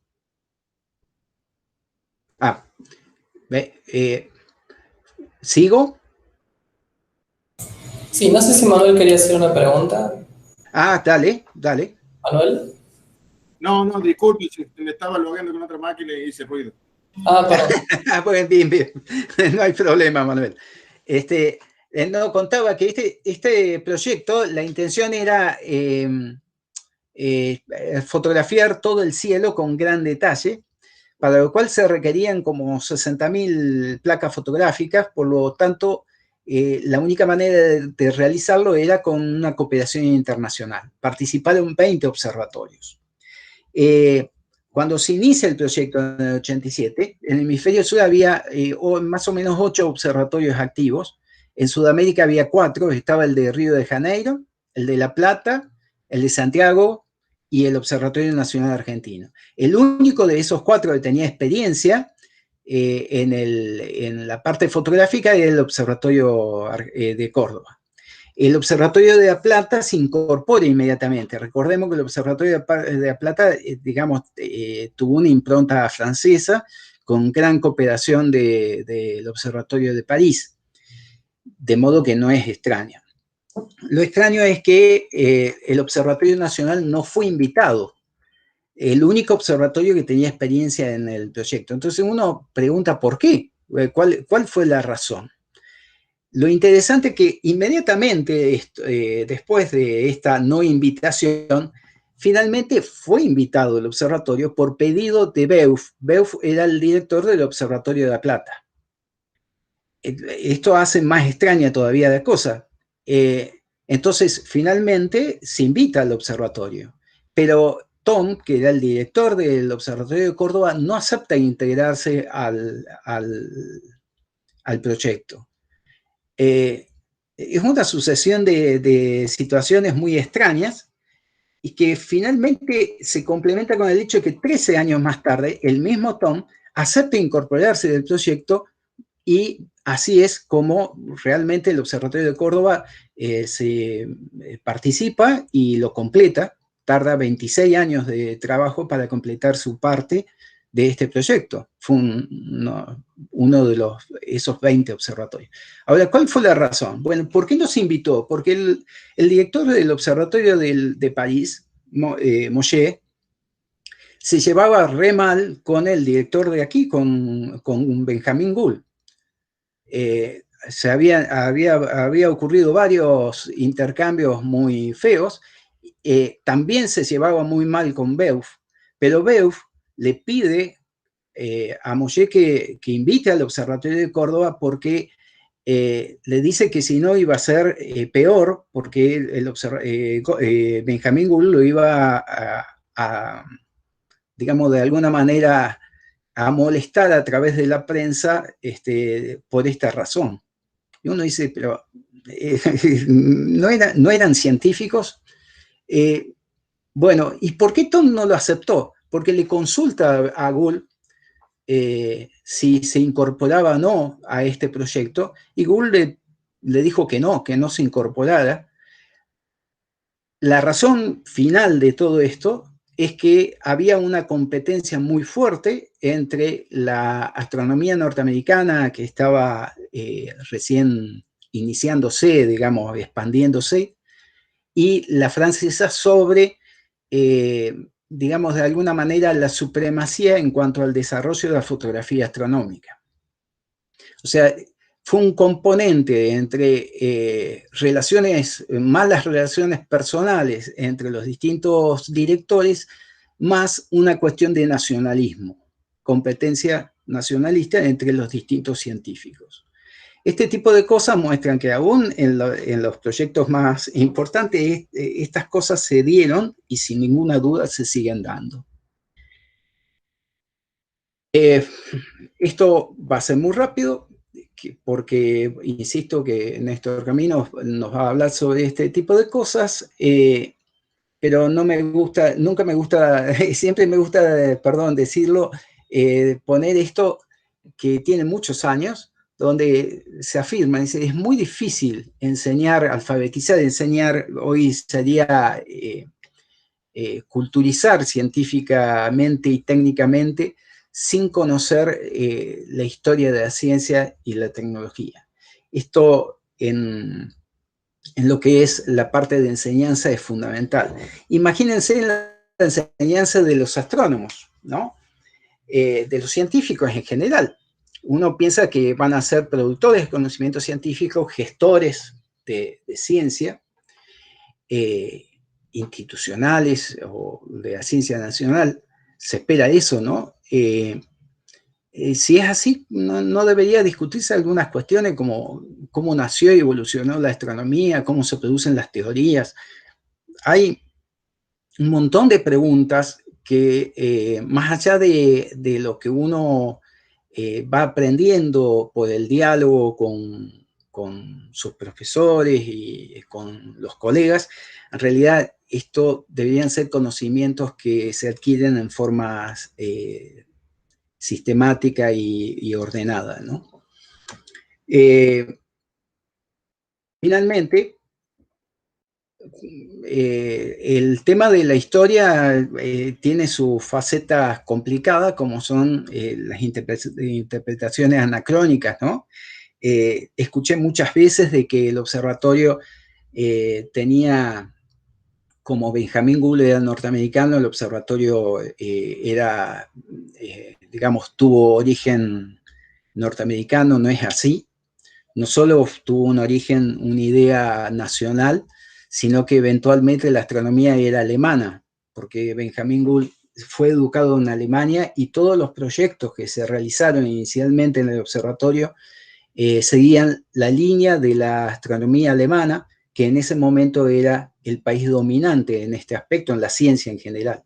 ¿Sigo? Sí, no sé si Manuel quería hacer una pregunta. Dale. ¿Manuel? No, disculpe, me estaba logueando con otra máquina y hice ruido. Perdón. Bien. No hay problema, Manuel. No, contaba que este proyecto, la intención era fotografiar todo el cielo con gran detalle, para lo cual se requerían como 60.000 placas fotográficas. Por lo tanto, la única manera de realizarlo era con una cooperación internacional. Participaron 20 observatorios. Cuando se inicia el proyecto en el 87, en el hemisferio sur había más o menos 8 observatorios activos. En Sudamérica había 4, estaba el de Río de Janeiro, el de La Plata, el de Santiago y el Observatorio Nacional Argentino. El único de esos 4 que tenía experiencia en la parte fotográfica era el Observatorio de Córdoba. El Observatorio de La Plata se incorpora inmediatamente. Recordemos que el Observatorio de La Plata, tuvo una impronta francesa con gran cooperación del Observatorio de París, de modo que no es extraño. Lo extraño es que el Observatorio Nacional no fue invitado, el único observatorio que tenía experiencia en el proyecto. Entonces uno pregunta ¿por qué? ¿Cuál fue la razón? Lo interesante es que inmediatamente después de esta no invitación, finalmente fue invitado el observatorio por pedido de Beauf. Beauf era el director del Observatorio de La Plata. Esto hace más extraña todavía la cosa. Entonces, finalmente se invita al observatorio, pero Tom, que era el director del Observatorio de Córdoba, no acepta integrarse al proyecto. Es una sucesión de situaciones muy extrañas y que finalmente se complementa con el hecho de que 13 años más tarde, el mismo Tom acepta incorporarse del proyecto y así es como realmente el Observatorio de Córdoba se participa y lo completa. Tarda 26 años de trabajo para completar su parte de este proyecto. Fue uno de esos 20 observatorios. Ahora, ¿cuál fue la razón? Bueno, ¿por qué nos invitó? Porque el director del Observatorio de París, Mouget, se llevaba re mal con el director de aquí, con Benjamin Gould. Había ocurrido varios intercambios muy feos. También se llevaba muy mal con Beauf, pero Beauf le pide a Mouget que invite al Observatorio de Córdoba porque le dice que si no iba a ser peor, porque Benjamin Gould lo iba digamos, de alguna manera a molestar a través de la prensa por esta razón. Y uno dice, pero ¿no eran científicos? Bueno, ¿y por qué Tom no lo aceptó? Porque le consulta a Gould si se incorporaba o no a este proyecto, y Gould le dijo que no se incorporara. La razón final de todo esto es que había una competencia muy fuerte entre la astronomía norteamericana, que estaba recién iniciándose, digamos, expandiéndose, y la francesa sobre, digamos, de alguna manera la supremacía en cuanto al desarrollo de la fotografía astronómica. O sea, fue un componente entre malas relaciones personales entre los distintos directores, más una cuestión de nacionalismo, competencia nacionalista entre los distintos científicos. Este tipo de cosas muestran que aún en los proyectos más importantes estas cosas se dieron y sin ninguna duda se siguen dando. Esto va a ser muy rápido porque insisto que Néstor Camino nos va a hablar sobre este tipo de cosas, pero nunca me gusta, siempre me gusta, perdón, decirlo, poner esto que tiene muchos años, donde se afirma, dice, es muy difícil alfabetizar, enseñar, hoy sería culturizar científicamente y técnicamente sin conocer la historia de la ciencia y la tecnología. Esto en lo que es la parte de enseñanza es fundamental. Imagínense en la enseñanza de los astrónomos, ¿no? De los científicos en general. Uno piensa que van a ser productores de conocimiento científico, gestores de ciencia, institucionales o de la ciencia nacional. Se espera eso, ¿no? Si es así, no debería discutirse algunas cuestiones como cómo nació y evolucionó la astronomía, cómo se producen las teorías. Hay un montón de preguntas que, más allá de lo que uno va aprendiendo por el diálogo con sus profesores y con los colegas, en realidad esto deberían ser conocimientos que se adquieren en formas sistemática y ordenada, ¿no? Finalmente, el tema de la historia tiene sus facetas complicadas, como son las interpretaciones anacrónicas, ¿no? Escuché muchas veces de que el observatorio tenía, como Benjamín Gould era norteamericano, el observatorio digamos, tuvo origen norteamericano. No es así. No solo tuvo un origen, una idea nacional, sino que eventualmente la astronomía era alemana, porque Benjamin Gould fue educado en Alemania y todos los proyectos que se realizaron inicialmente en el observatorio seguían la línea de la astronomía alemana, que en ese momento era el país dominante en este aspecto, en la ciencia en general.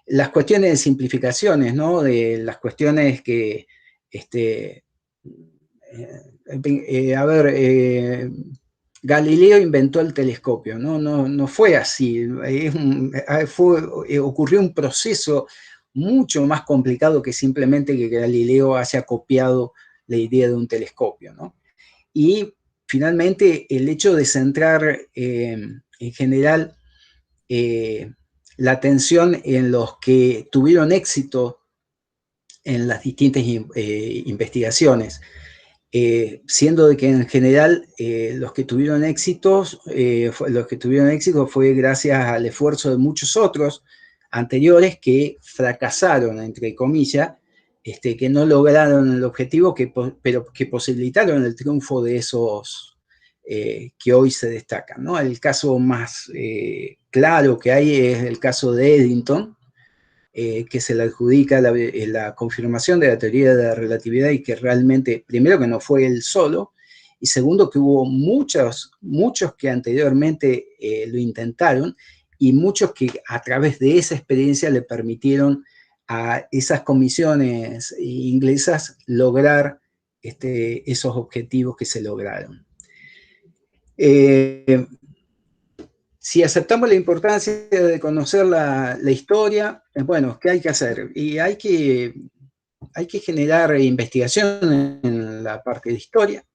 Las cuestiones de simplificaciones, ¿no? De las cuestiones que, Galileo inventó el telescopio, ¿no? No fue así. Ocurrió un proceso mucho más complicado que simplemente que Galileo haya copiado la idea de un telescopio, ¿no? Y finalmente el hecho de centrar en general la atención en los que tuvieron éxito en las distintas investigaciones, siendo de que en general los que tuvieron éxito fue gracias al esfuerzo de muchos otros anteriores que fracasaron, entre comillas, que no lograron el objetivo, pero que posibilitaron el triunfo de esos que hoy se destacan, ¿no? El caso más claro que hay es el caso de Eddington, que se le adjudica la confirmación de la teoría de la relatividad, y que realmente, primero, que no fue él solo, y segundo, que hubo muchos que anteriormente lo intentaron, y muchos que a través de esa experiencia le permitieron a esas comisiones inglesas lograr esos objetivos que se lograron. Si aceptamos la importancia de conocer la historia, bueno, ¿qué hay que hacer? Y hay que generar investigación en la parte de historia,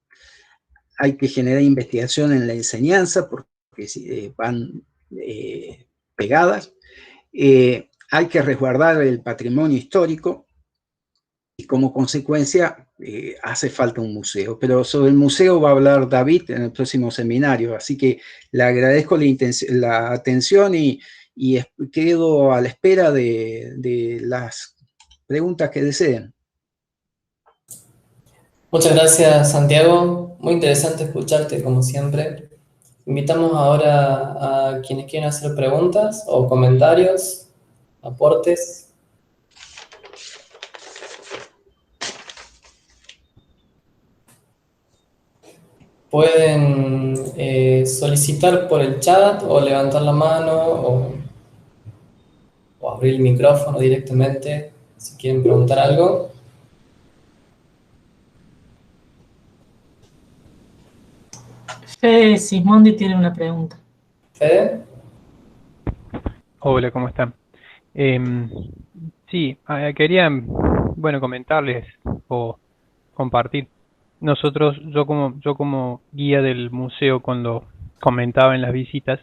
hay que generar investigación en la enseñanza, porque van pegadas, hay que resguardar el patrimonio histórico, y como consecuencia hace falta un museo. Pero sobre el museo va a hablar David en el próximo seminario, así que le agradezco la atención y quedo a la espera de las preguntas que deseen. Muchas gracias, Santiago. Muy interesante escucharte, como siempre. Invitamos ahora a quienes quieran hacer preguntas o comentarios, aportes. Pueden solicitar por el chat o levantar la mano o abrir el micrófono directamente si quieren preguntar algo. Fede Sismondi tiene una pregunta. ¿Fede? Hola, ¿cómo están? Sí, quería, bueno, comentarles o compartir. Yo como guía del museo, cuando comentaba en las visitas,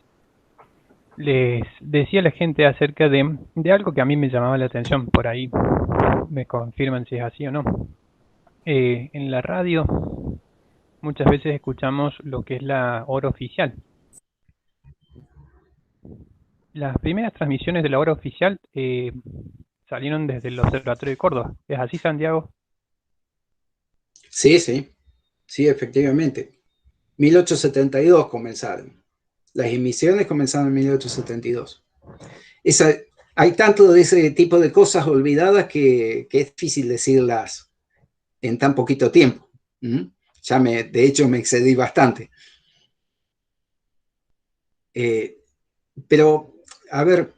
les decía a la gente acerca de algo que a mí me llamaba la atención. Por ahí me confirman si es así o no. En la radio muchas veces escuchamos lo que es la hora oficial. Las primeras transmisiones de la hora oficial salieron desde el Observatorio de Córdoba. ¿Es así, Santiago? Sí, efectivamente. 1872 comenzaron. Las emisiones comenzaron en 1872. Hay tanto de ese tipo de cosas olvidadas que es difícil decirlas en tan poquito tiempo. De hecho, me excedí bastante. Pero, a ver,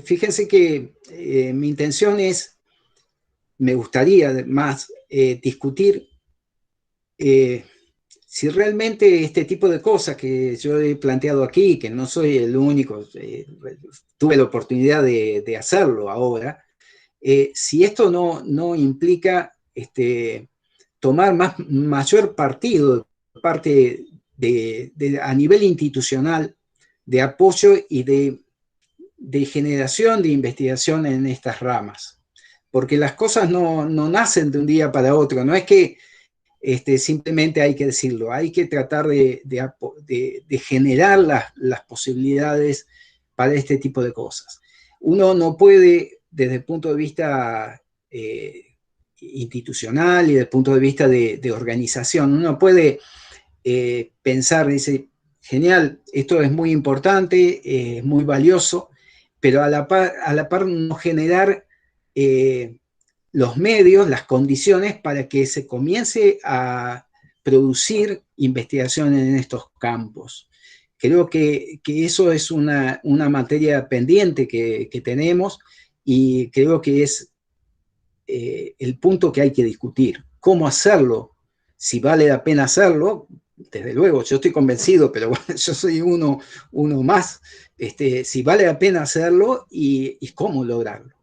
fíjense que mi intención me gustaría más discutir si realmente este tipo de cosas que yo he planteado aquí, que no soy el único, tuve la oportunidad de hacerlo ahora, si esto no implica tomar mayor partido de parte a nivel institucional, de apoyo y de generación de investigación en estas ramas. Porque las cosas no nacen de un día para otro, no es que simplemente hay que decirlo, hay que tratar de generar las posibilidades para este tipo de cosas. Uno no puede, desde el punto de vista institucional y desde el punto de vista de organización, uno puede pensar, dice, genial, esto es muy importante, es muy valioso, pero a la par no generar los medios, las condiciones para que se comience a producir investigación en estos campos. Creo que eso es una materia pendiente que tenemos y creo que es el punto que hay que discutir. ¿Cómo hacerlo? Si vale la pena hacerlo, desde luego, yo estoy convencido, pero bueno, yo soy uno más. Si vale la pena hacerlo y cómo lograrlo.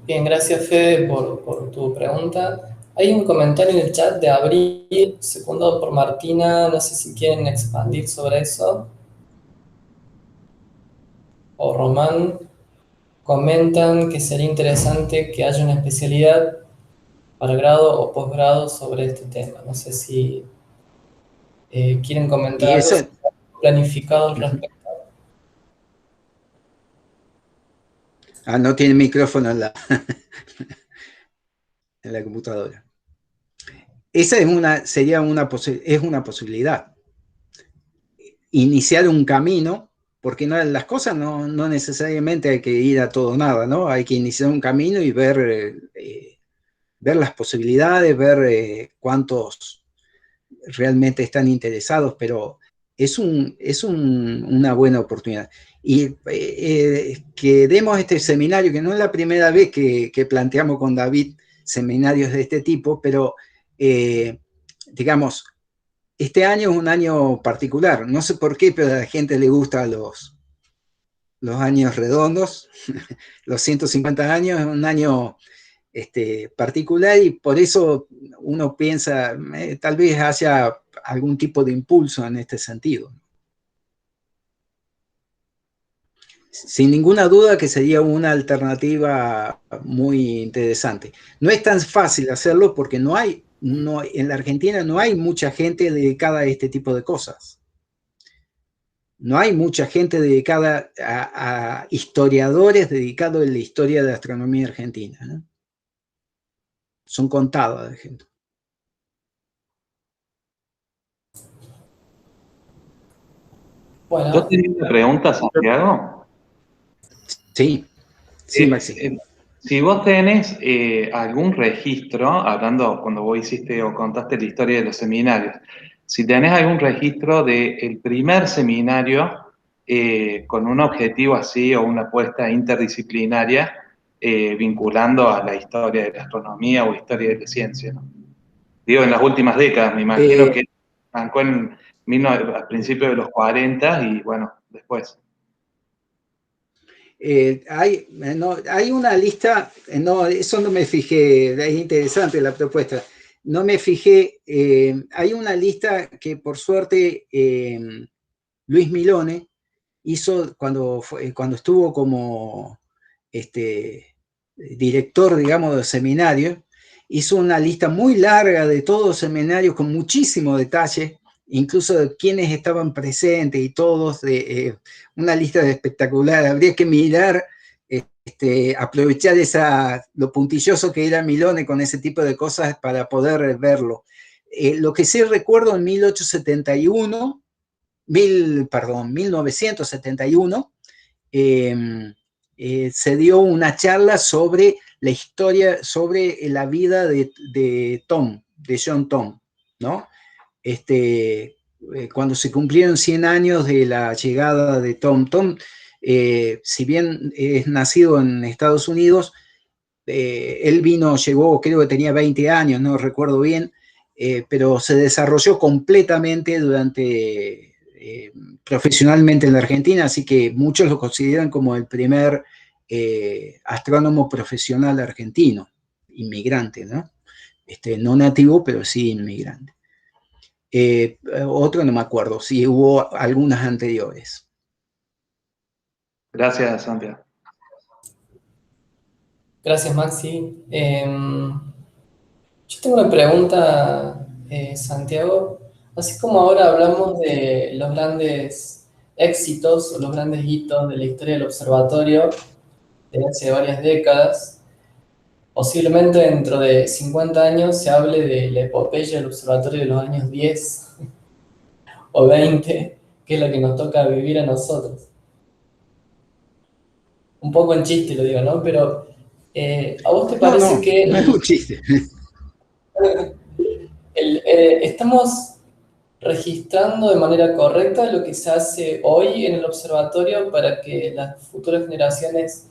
Bien, gracias Fede por tu pregunta. Hay un comentario en el chat de Abril, secundado por Martina, no sé si quieren expandir sobre eso. O Román, comentan que sería interesante que haya una especialidad para grado o posgrado sobre este tema. No sé si quieren comentar algo planificado al respecto. No tiene micrófono en la computadora. Esa es una posibilidad. Iniciar un camino, porque las cosas no necesariamente hay que ir a todo o nada, ¿no? Hay que iniciar un camino y ver las posibilidades, ver cuántos realmente están interesados, pero es una buena oportunidad. Y que demos este seminario, que no es la primera vez que planteamos con David seminarios de este tipo, pero digamos, este año es un año particular. No sé por qué, pero a la gente le gustan los años redondos. Los 150 años es un año particular y por eso uno piensa, tal vez haya algún tipo de impulso en este sentido. Sin ninguna duda que sería una alternativa muy interesante. No es tan fácil hacerlo porque en la Argentina no hay mucha gente dedicada a este tipo de cosas. No hay mucha gente dedicada a historiadores dedicados a la historia de la astronomía argentina, ¿no? Son contados de gente. Bueno. ¿Yo tenía una pregunta, Santiago? Sí, Maxi. Si vos tenés algún registro, hablando cuando vos hiciste o contaste la historia de los seminarios, si tenés algún registro del primer seminario con un objetivo así o una apuesta interdisciplinaria vinculando a la historia de la astronomía o historia de la ciencia, ¿no? Digo, en las últimas décadas, me imagino que arrancó a principios de los 40 y bueno, después. Hay una lista, eso no me fijé, es interesante la propuesta, no me fijé, hay una lista que por suerte Luis Milone hizo cuando estuvo como director, digamos, del seminario, hizo una lista muy larga de todos los seminarios con muchísimo detalle, incluso de quienes estaban presentes y todos, una lista espectacular. Habría que mirar, aprovechar lo puntilloso que era Milone con ese tipo de cosas para poder verlo. Lo que sí recuerdo en 1971, se dio una charla sobre la historia, sobre la vida de John Tom, ¿no? Cuando se cumplieron 100 años de la llegada de Tom. Tom, si bien es nacido en Estados Unidos, él llegó, creo que tenía 20 años, no recuerdo bien, pero se desarrolló completamente profesionalmente en la Argentina, así que muchos lo consideran como el primer astrónomo profesional argentino, inmigrante, ¿no? no nativo, pero sí inmigrante. Otro no me acuerdo, si hubo algunas anteriores. Gracias, Santiago. Gracias, Maxi. Yo tengo una pregunta, Santiago. Así como ahora hablamos de los grandes éxitos o los grandes hitos de la historia del observatorio de hace varias décadas, posiblemente dentro de 50 años se hable de la epopeya del observatorio de los años 10 o 20, que es la que nos toca vivir a nosotros. Un poco en chiste lo digo, ¿no? Pero ¿a vos te parece que no es un chiste. estamos registrando de manera correcta lo que se hace hoy en el observatorio para que las futuras generaciones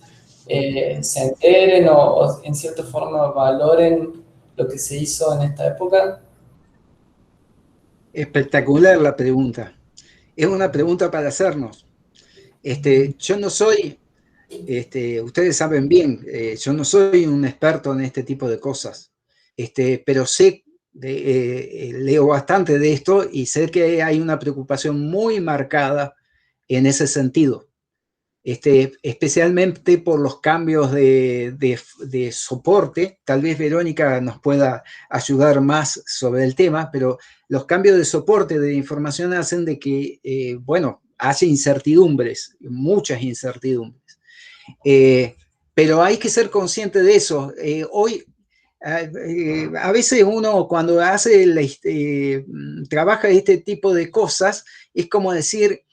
se enteren o en cierta forma valoren lo que se hizo en esta época? Espectacular la pregunta. Es una pregunta para hacernos. Yo no soy, ustedes saben bien, yo no soy un experto en este tipo de cosas, pero sé, leo bastante de esto y sé que hay una preocupación muy marcada en ese sentido. Especialmente por los cambios de soporte. Tal vez Verónica nos pueda ayudar más sobre el tema, pero los cambios de soporte de información hacen de que, bueno, haya incertidumbres, muchas incertidumbres. Pero hay que ser consciente de eso. Hoy, a veces uno cuando trabaja este tipo de cosas, es como decir,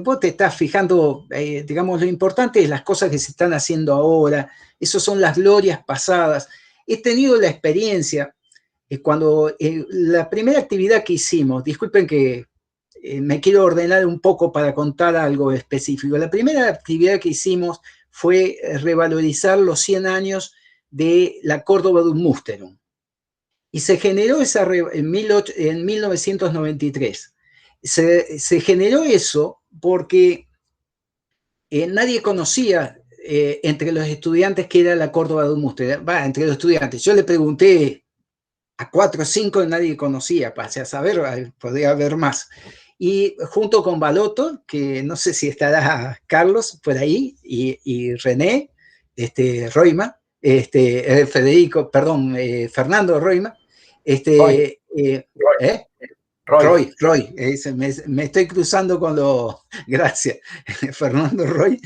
vos te estás fijando, digamos, lo importante es las cosas que se están haciendo ahora, esas son las glorias pasadas. He tenido la experiencia, cuando la primera actividad que hicimos, disculpen que me quiero ordenar un poco para contar algo específico, la primera actividad que hicimos fue revalorizar los 100 años de la Córdoba de Musterum. Y se generó esa en 1993. Se generó eso porque nadie conocía entre los estudiantes qué era la Córdoba de Musterum. Entre los estudiantes. Yo le pregunté a 4 o 5 y nadie conocía, para saber, podría haber más. Y junto con Baloto, que no sé si estará Carlos por ahí, y René, Roima, Fernando Roima, Roy, me estoy cruzando con los, gracias, Fernando Roy,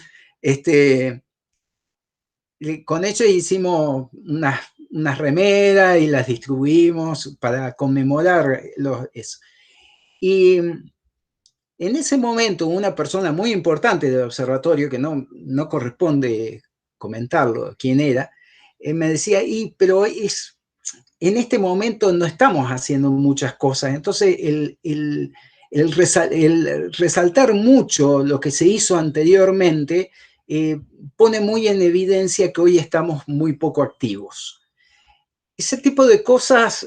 con ellos hicimos unas remeras y las distribuimos para conmemorar eso. Y en ese momento una persona muy importante del observatorio, que no corresponde comentarlo quién era, me decía, pero en este momento no estamos haciendo muchas cosas, entonces el resaltar mucho lo que se hizo anteriormente pone muy en evidencia que hoy estamos muy poco activos. Ese tipo de cosas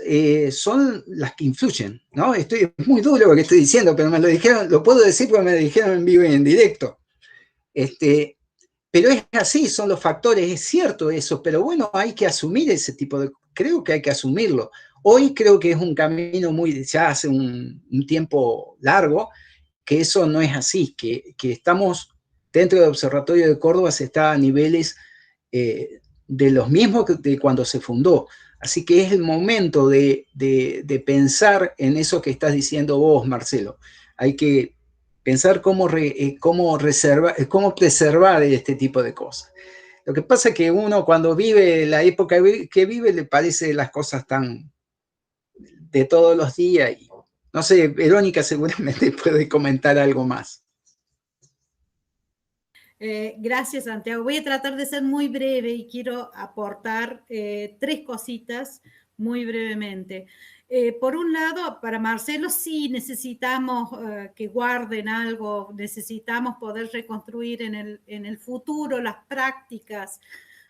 son las que influyen, ¿no? Es muy duro lo que estoy diciendo, pero me lo dijeron, lo puedo decir porque me lo dijeron en vivo y en directo. Pero es así, son los factores, es cierto eso, pero bueno, hay que asumir ese tipo de, creo que hay que asumirlo. Hoy creo que es un camino ya hace un tiempo largo, que eso no es así, que estamos dentro del Observatorio de Córdoba, se está a niveles de los mismos de cuando se fundó. Así que es el momento de pensar en eso que estás diciendo vos, Marcelo. Hay que pensar cómo preservar este tipo de cosas. Lo que pasa es que uno cuando vive la época que vive le parece las cosas tan de todos los días. Y, no sé, Verónica seguramente puede comentar algo más. Gracias, Santiago. Voy a tratar de ser muy breve y quiero aportar 3 cositas muy brevemente. Por un lado, para Marcelo sí necesitamos que guarden algo, necesitamos poder reconstruir en el futuro las prácticas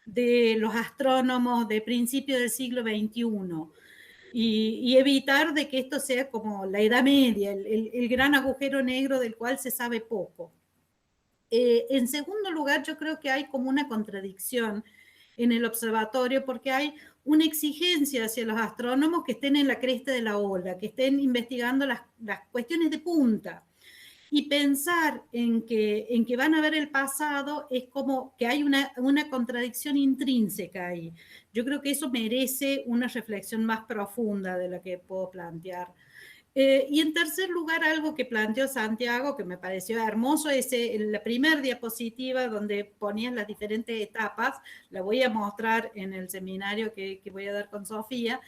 de los astrónomos de principios del siglo XXI y evitar de que esto sea como la Edad Media, el gran agujero negro del cual se sabe poco. En segundo lugar, yo creo que hay como una contradicción en el observatorio porque hay una exigencia hacia los astrónomos que estén en la cresta de la ola, que estén investigando las cuestiones de punta. Y pensar en que van a ver el pasado es como que hay una contradicción intrínseca ahí. Yo creo que eso merece una reflexión más profunda de la que puedo plantear. Y en tercer lugar, algo que planteó Santiago, que me pareció hermoso, es la primera diapositiva donde ponían las diferentes etapas. La voy a mostrar en el seminario que voy a dar con Sofía.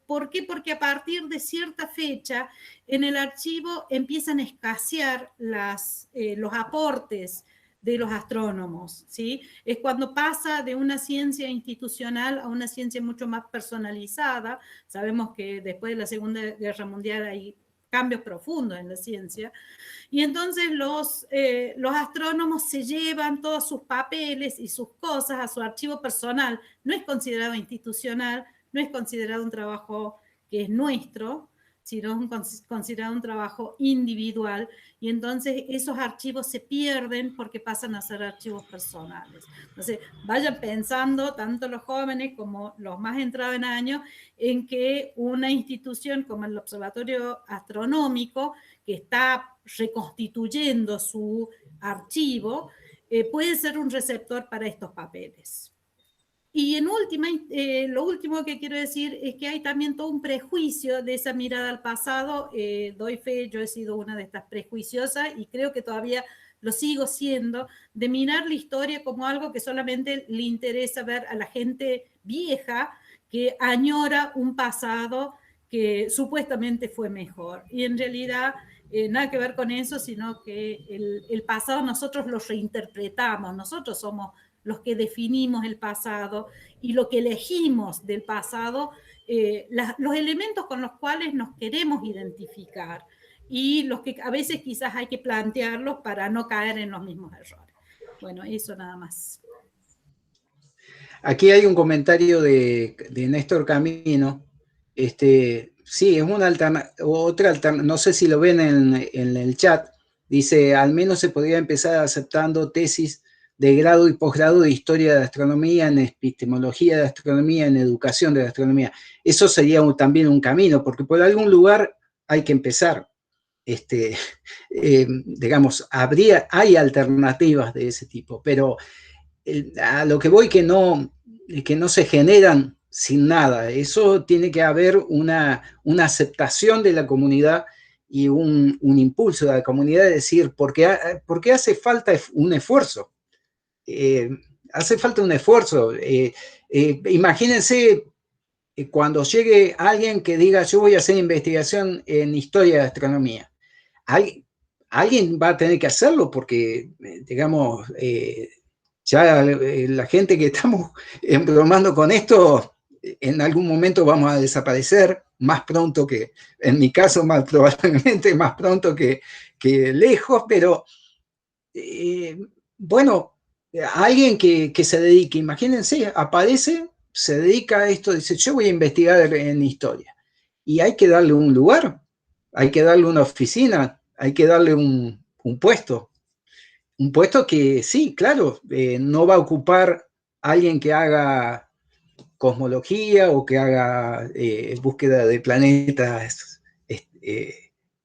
¿Por qué? Porque a partir de cierta fecha en el archivo empiezan a escasear los aportes de los astrónomos, ¿sí? Es cuando pasa de una ciencia institucional a una ciencia mucho más personalizada. Sabemos que después de la Segunda Guerra Mundial hay cambios profundos en la ciencia, y entonces los astrónomos se llevan todos sus papeles y sus cosas a su archivo personal. No es considerado institucional, no es considerado un trabajo que es nuestro, sino es considerado un trabajo individual, y entonces esos archivos se pierden porque pasan a ser archivos personales. Entonces, vayan pensando, tanto los jóvenes como los más entrados en años, en que una institución como el Observatorio Astronómico, que está reconstituyendo su archivo, puede ser un receptor para estos papeles. Y en última, lo último que quiero decir es que hay también todo un prejuicio de esa mirada al pasado. Doy fe, yo he sido una de estas prejuiciosas y creo que todavía lo sigo siendo, de mirar la historia como algo que solamente le interesa ver a la gente vieja que añora un pasado que supuestamente fue mejor. Y en realidad nada que ver con eso, sino que el pasado nosotros lo reinterpretamos, nosotros somos los que definimos el pasado, y lo que elegimos del pasado, los elementos con los cuales nos queremos identificar, y los que a veces quizás hay que plantearlos para no caer en los mismos errores. Bueno, eso nada más. Aquí hay un comentario de Néstor Camino. Sí, es una otra alternativa, no sé si lo ven en el chat. Dice, al menos se podría empezar aceptando tesis de grado y posgrado de historia de astronomía, en epistemología de astronomía, en educación de astronomía. Eso sería también un camino, porque por algún lugar hay que empezar. Digamos, hay alternativas de ese tipo, pero a lo que voy que no se generan sin nada. Eso tiene que haber una aceptación de la comunidad y un impulso de la comunidad de decir, ¿por qué hace falta un esfuerzo? Hace falta un esfuerzo. Imagínense cuando llegue alguien que diga, yo voy a hacer investigación en historia de astronomía. Alguien va a tener que hacerlo porque, digamos, ya la gente que estamos embromando con esto, en algún momento vamos a desaparecer, más pronto que, en mi caso, más probablemente más pronto que lejos, pero bueno, alguien que se dedique, imagínense, aparece, se dedica a esto, dice, yo voy a investigar en historia, y hay que darle un lugar, hay que darle una oficina, hay que darle un puesto que sí, claro, no va a ocupar alguien que haga cosmología o que haga búsqueda de planetas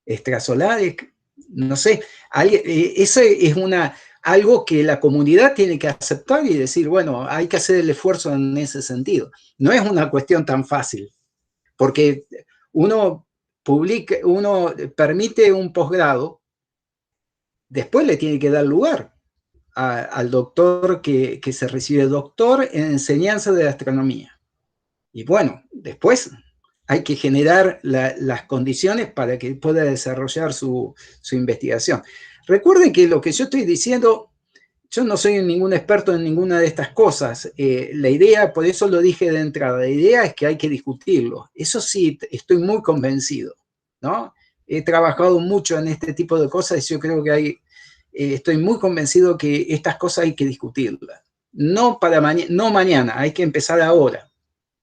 extrasolares, no sé, eso es algo que la comunidad tiene que aceptar y decir, bueno, hay que hacer el esfuerzo en ese sentido. No es una cuestión tan fácil, porque uno permite un posgrado, después le tiene que dar lugar al doctor que se recibe doctor en enseñanza de astronomía. Y bueno, después hay que generar las condiciones para que pueda desarrollar su investigación. Recuerden que lo que yo estoy diciendo, yo no soy ningún experto en ninguna de estas cosas. La idea, por eso lo dije de entrada, la idea es que hay que discutirlo. Eso sí, estoy muy convencido, ¿no? He trabajado mucho en este tipo de cosas y yo creo que estoy muy convencido que estas cosas hay que discutirlas. No mañana, hay que empezar ahora.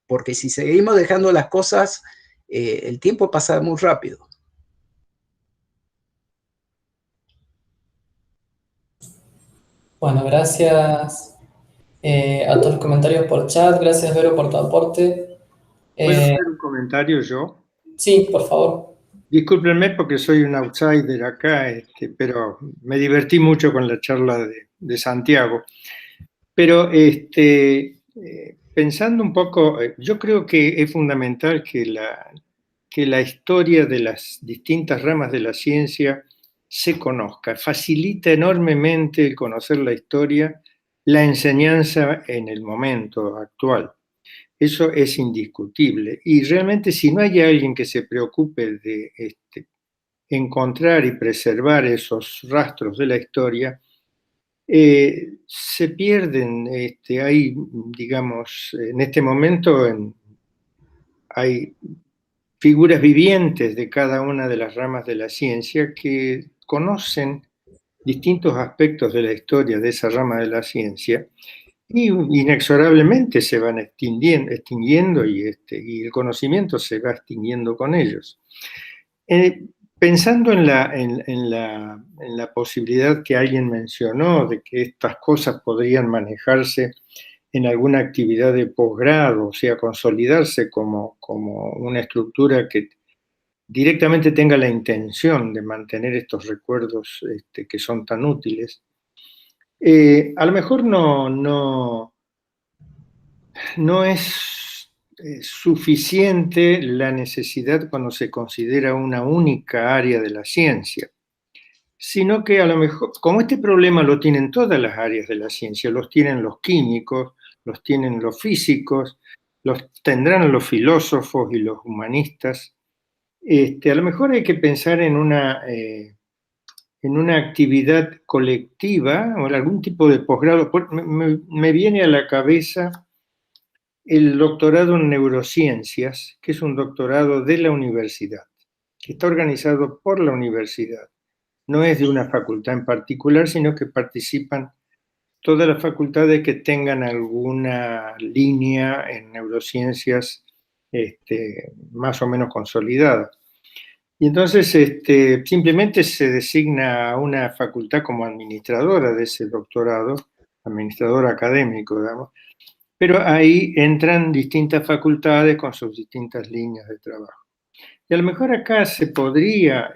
Porque si seguimos dejando las cosas, el tiempo pasa muy rápido. Bueno, gracias a todos los comentarios por chat. Gracias, Vero, por tu aporte. ¿Puedo hacer un comentario yo? Sí, por favor. Discúlpenme porque soy un outsider acá, pero me divertí mucho con la charla de Santiago. Pero pensando un poco, yo creo que es fundamental que la historia de las distintas ramas de la ciencia se conozca. Facilita enormemente el conocer la historia, la enseñanza en el momento actual. Eso es indiscutible. Y realmente si no hay alguien que se preocupe de encontrar y preservar esos rastros de la historia, se pierden. Hay, digamos, en este momento hay figuras vivientes de cada una de las ramas de la ciencia que conocen distintos aspectos de la historia de esa rama de la ciencia y inexorablemente se van extinguiendo y el conocimiento se va extinguiendo con ellos. Pensando en la posibilidad que alguien mencionó de que estas cosas podrían manejarse en alguna actividad de posgrado, o sea, consolidarse como una estructura que directamente tenga la intención de mantener estos recuerdos que son tan útiles, a lo mejor no es suficiente la necesidad cuando se considera una única área de la ciencia, sino que a lo mejor, como este problema lo tienen todas las áreas de la ciencia, los tienen los químicos, los tienen los físicos, los tendrán los filósofos y los humanistas, a lo mejor hay que pensar en una actividad colectiva o en algún tipo de posgrado. Me viene a la cabeza el doctorado en neurociencias, que es un doctorado de la universidad, que está organizado por la universidad. No es de una facultad en particular, sino que participan todas las facultades que tengan alguna línea en neurociencias más o menos consolidada. Y entonces simplemente se designa a una facultad como administradora de ese doctorado, administrador académico, digamos, pero ahí entran distintas facultades con sus distintas líneas de trabajo. Y a lo mejor acá se podría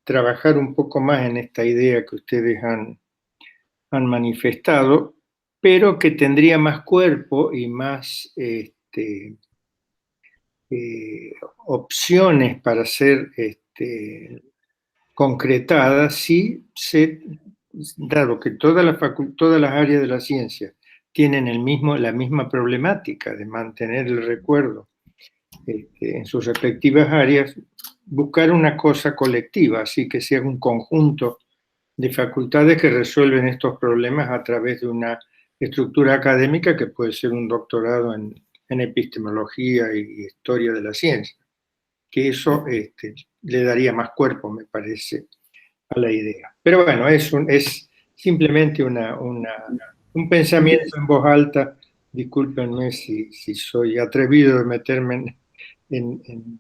trabajar un poco más en esta idea que ustedes han manifestado, pero que tendría más cuerpo y más opciones para ser concretadas si dado que todas las áreas de la ciencia tienen la misma problemática de mantener el recuerdo en sus respectivas áreas, buscar una cosa colectiva, así que sea un conjunto de facultades que resuelven estos problemas a través de una estructura académica que puede ser un doctorado en epistemología y historia de la ciencia, que eso le daría más cuerpo, me parece, a la idea. Pero bueno, es simplemente un pensamiento en voz alta. Discúlpenme si soy atrevido de meterme en...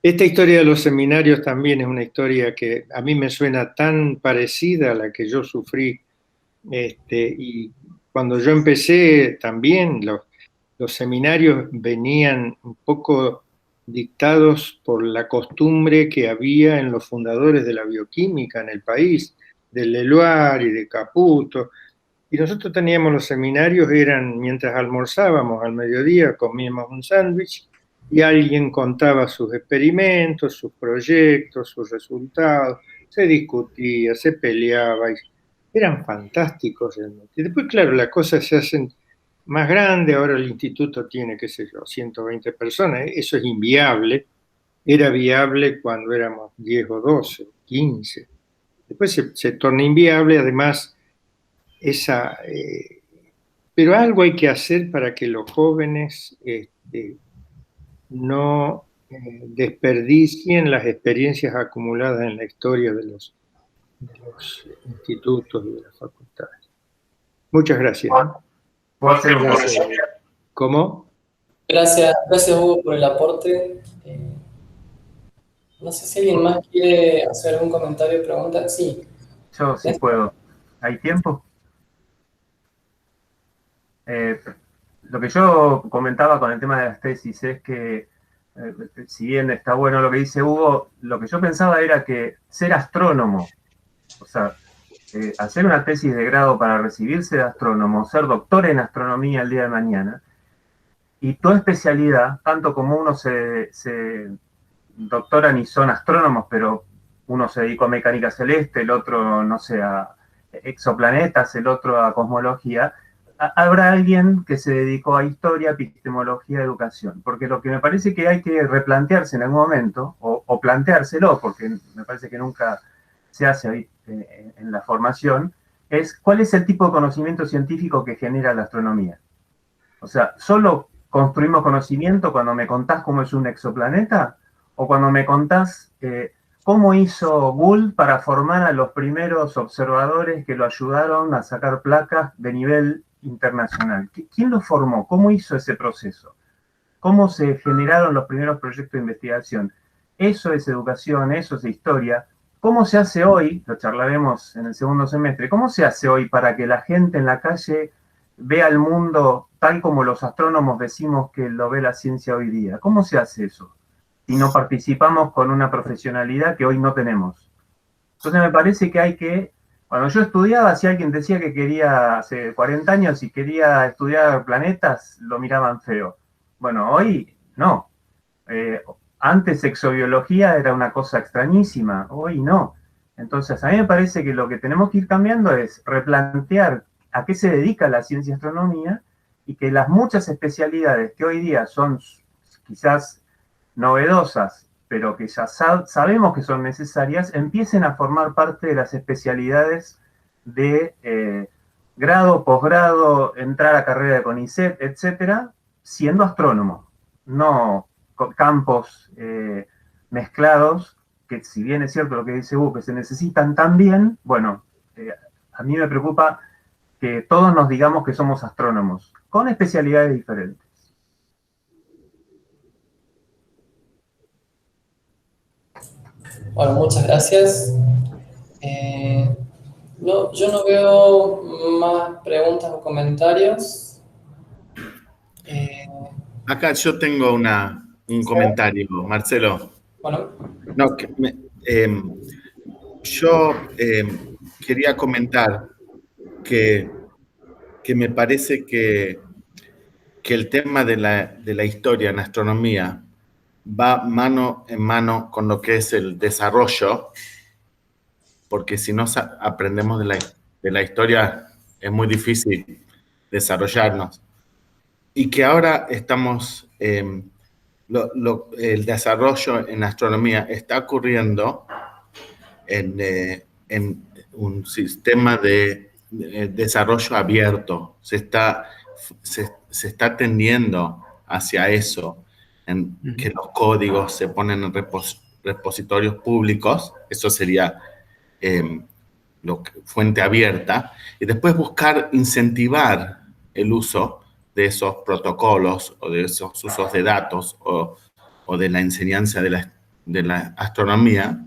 Esta historia de los seminarios también es una historia que a mí me suena tan parecida a la que yo sufrí, y cuando yo empecé también los seminarios venían un poco dictados por la costumbre que había en los fundadores de la bioquímica en el país, de Leloir y de Caputo, y nosotros teníamos los seminarios, eran mientras almorzábamos al mediodía, comíamos un sándwich, y alguien contaba sus experimentos, sus proyectos, sus resultados, se discutía, se peleaba, y eran fantásticos realmente. Y después, claro, las cosas se hacen más grandes, ahora el instituto tiene, qué sé yo, 120 personas, eso es inviable, era viable cuando éramos 10 o 12, 15. Después se torna inviable, además, pero algo hay que hacer para que los jóvenes no desperdicien las experiencias acumuladas en la historia de los institutos y de las facultades. Muchas gracias. ¿Puedo hacer un comentario? ¿Cómo? Gracias Hugo por el aporte. No sé si alguien más quiere hacer algún comentario o pregunta. Sí. Yo sí puedo. ¿Hay tiempo? Lo que yo comentaba con el tema de las tesis es que, si bien está bueno lo que dice Hugo, lo que yo pensaba era que ser astrónomo, o sea, hacer una tesis de grado para recibirse de astrónomo, ser doctor en astronomía el día de mañana, y tu especialidad, tanto como uno se doctoran y son astrónomos, pero uno se dedicó a mecánica celeste, el otro, no sé, a exoplanetas, el otro a cosmología, habrá alguien que se dedicó a historia, epistemología, educación. Porque lo que me parece que hay que replantearse en algún momento, o planteárselo, porque me parece que nunca se hace ahí, en la formación, es cuál es el tipo de conocimiento científico que genera la astronomía. O sea, ¿solo construimos conocimiento cuando me contás cómo es un exoplaneta? ¿O cuando me contás cómo hizo Gould para formar a los primeros observadores que lo ayudaron a sacar placas de nivel internacional? ¿Quién lo formó? ¿Cómo hizo ese proceso? ¿Cómo se generaron los primeros proyectos de investigación? Eso es educación, eso es historia. ¿Cómo se hace hoy? Lo charlaremos en el segundo semestre. ¿Cómo se hace hoy para que la gente en la calle vea el mundo tal como los astrónomos decimos que lo ve la ciencia hoy día? ¿Cómo se hace eso? Si no participamos con una profesionalidad que hoy no tenemos. Entonces me parece que hay que, cuando yo estudiaba, si alguien decía que quería, hace 40 años, y quería estudiar planetas, lo miraban feo. Bueno, hoy no. Antes exobiología era una cosa extrañísima, hoy no. Entonces a mí me parece que lo que tenemos que ir cambiando es replantear a qué se dedica la ciencia astronomía, y que las muchas especialidades que hoy día son quizás novedosas, pero que ya sabemos que son necesarias, empiecen a formar parte de las especialidades de grado, posgrado, entrar a carrera de CONICET, etcétera, siendo astrónomo, no con campos mezclados, que si bien es cierto lo que dice Hugo, que se necesitan también, bueno, a mí me preocupa que todos nos digamos que somos astrónomos, con especialidades diferentes. Bueno, muchas gracias. No, yo no veo más preguntas o comentarios. Acá yo tengo un comentario, Marcelo. Bueno. No, yo quería comentar que me parece que el tema de la historia en astronomía va mano en mano con lo que es el desarrollo, porque si no aprendemos de la historia es muy difícil desarrollarnos. Y que ahora estamos, el desarrollo en astronomía está ocurriendo en un sistema de desarrollo abierto. Se está tendiendo hacia eso, en que los códigos se ponen en repositorios públicos, eso sería fuente abierta, y después buscar incentivar el uso de esos protocolos o de esos usos de datos o de la enseñanza de la astronomía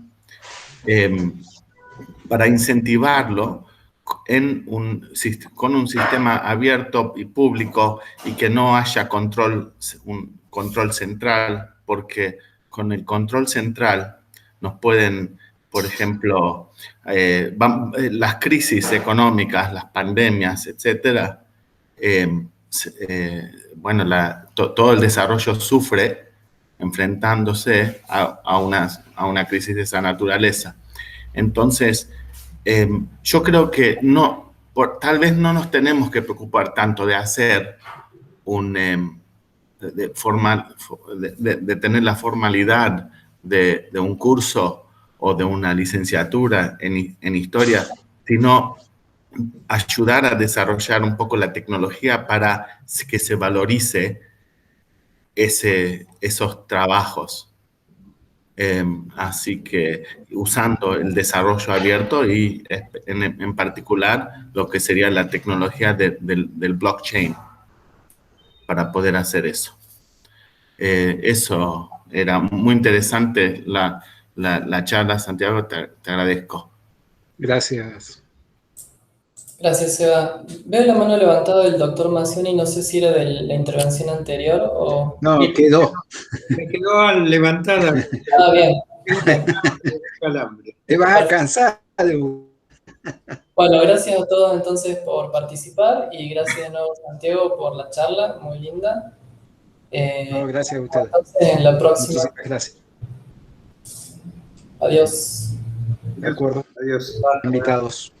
para incentivarlo con un sistema abierto y público, y que no haya un control central, porque con el control central nos pueden, por ejemplo, las crisis económicas, las pandemias, etcétera, bueno, todo el desarrollo sufre enfrentándose a una crisis de esa naturaleza. Entonces, yo creo que tal vez no nos tenemos que preocupar tanto de hacer de tener la formalidad de un curso o de una licenciatura en historia, sino ayudar a desarrollar un poco la tecnología para que se valorice esos trabajos. Así que usando el desarrollo abierto y en particular lo que sería la tecnología del blockchain para poder hacer eso. Eso era muy interesante la charla, Santiago, te agradezco. Gracias. Gracias, Seba. Veo la mano levantada del doctor Macioni, no sé si era de la intervención anterior o... No, quedó. Me quedó levantada. Ah, bien. Te vas a cansar. Bueno, gracias a todos entonces por participar y gracias de nuevo, Santiago, por la charla, muy linda. No, gracias a ustedes. Entonces, en la próxima. Muchísimas gracias. Adiós. De acuerdo. Adiós. Invitados.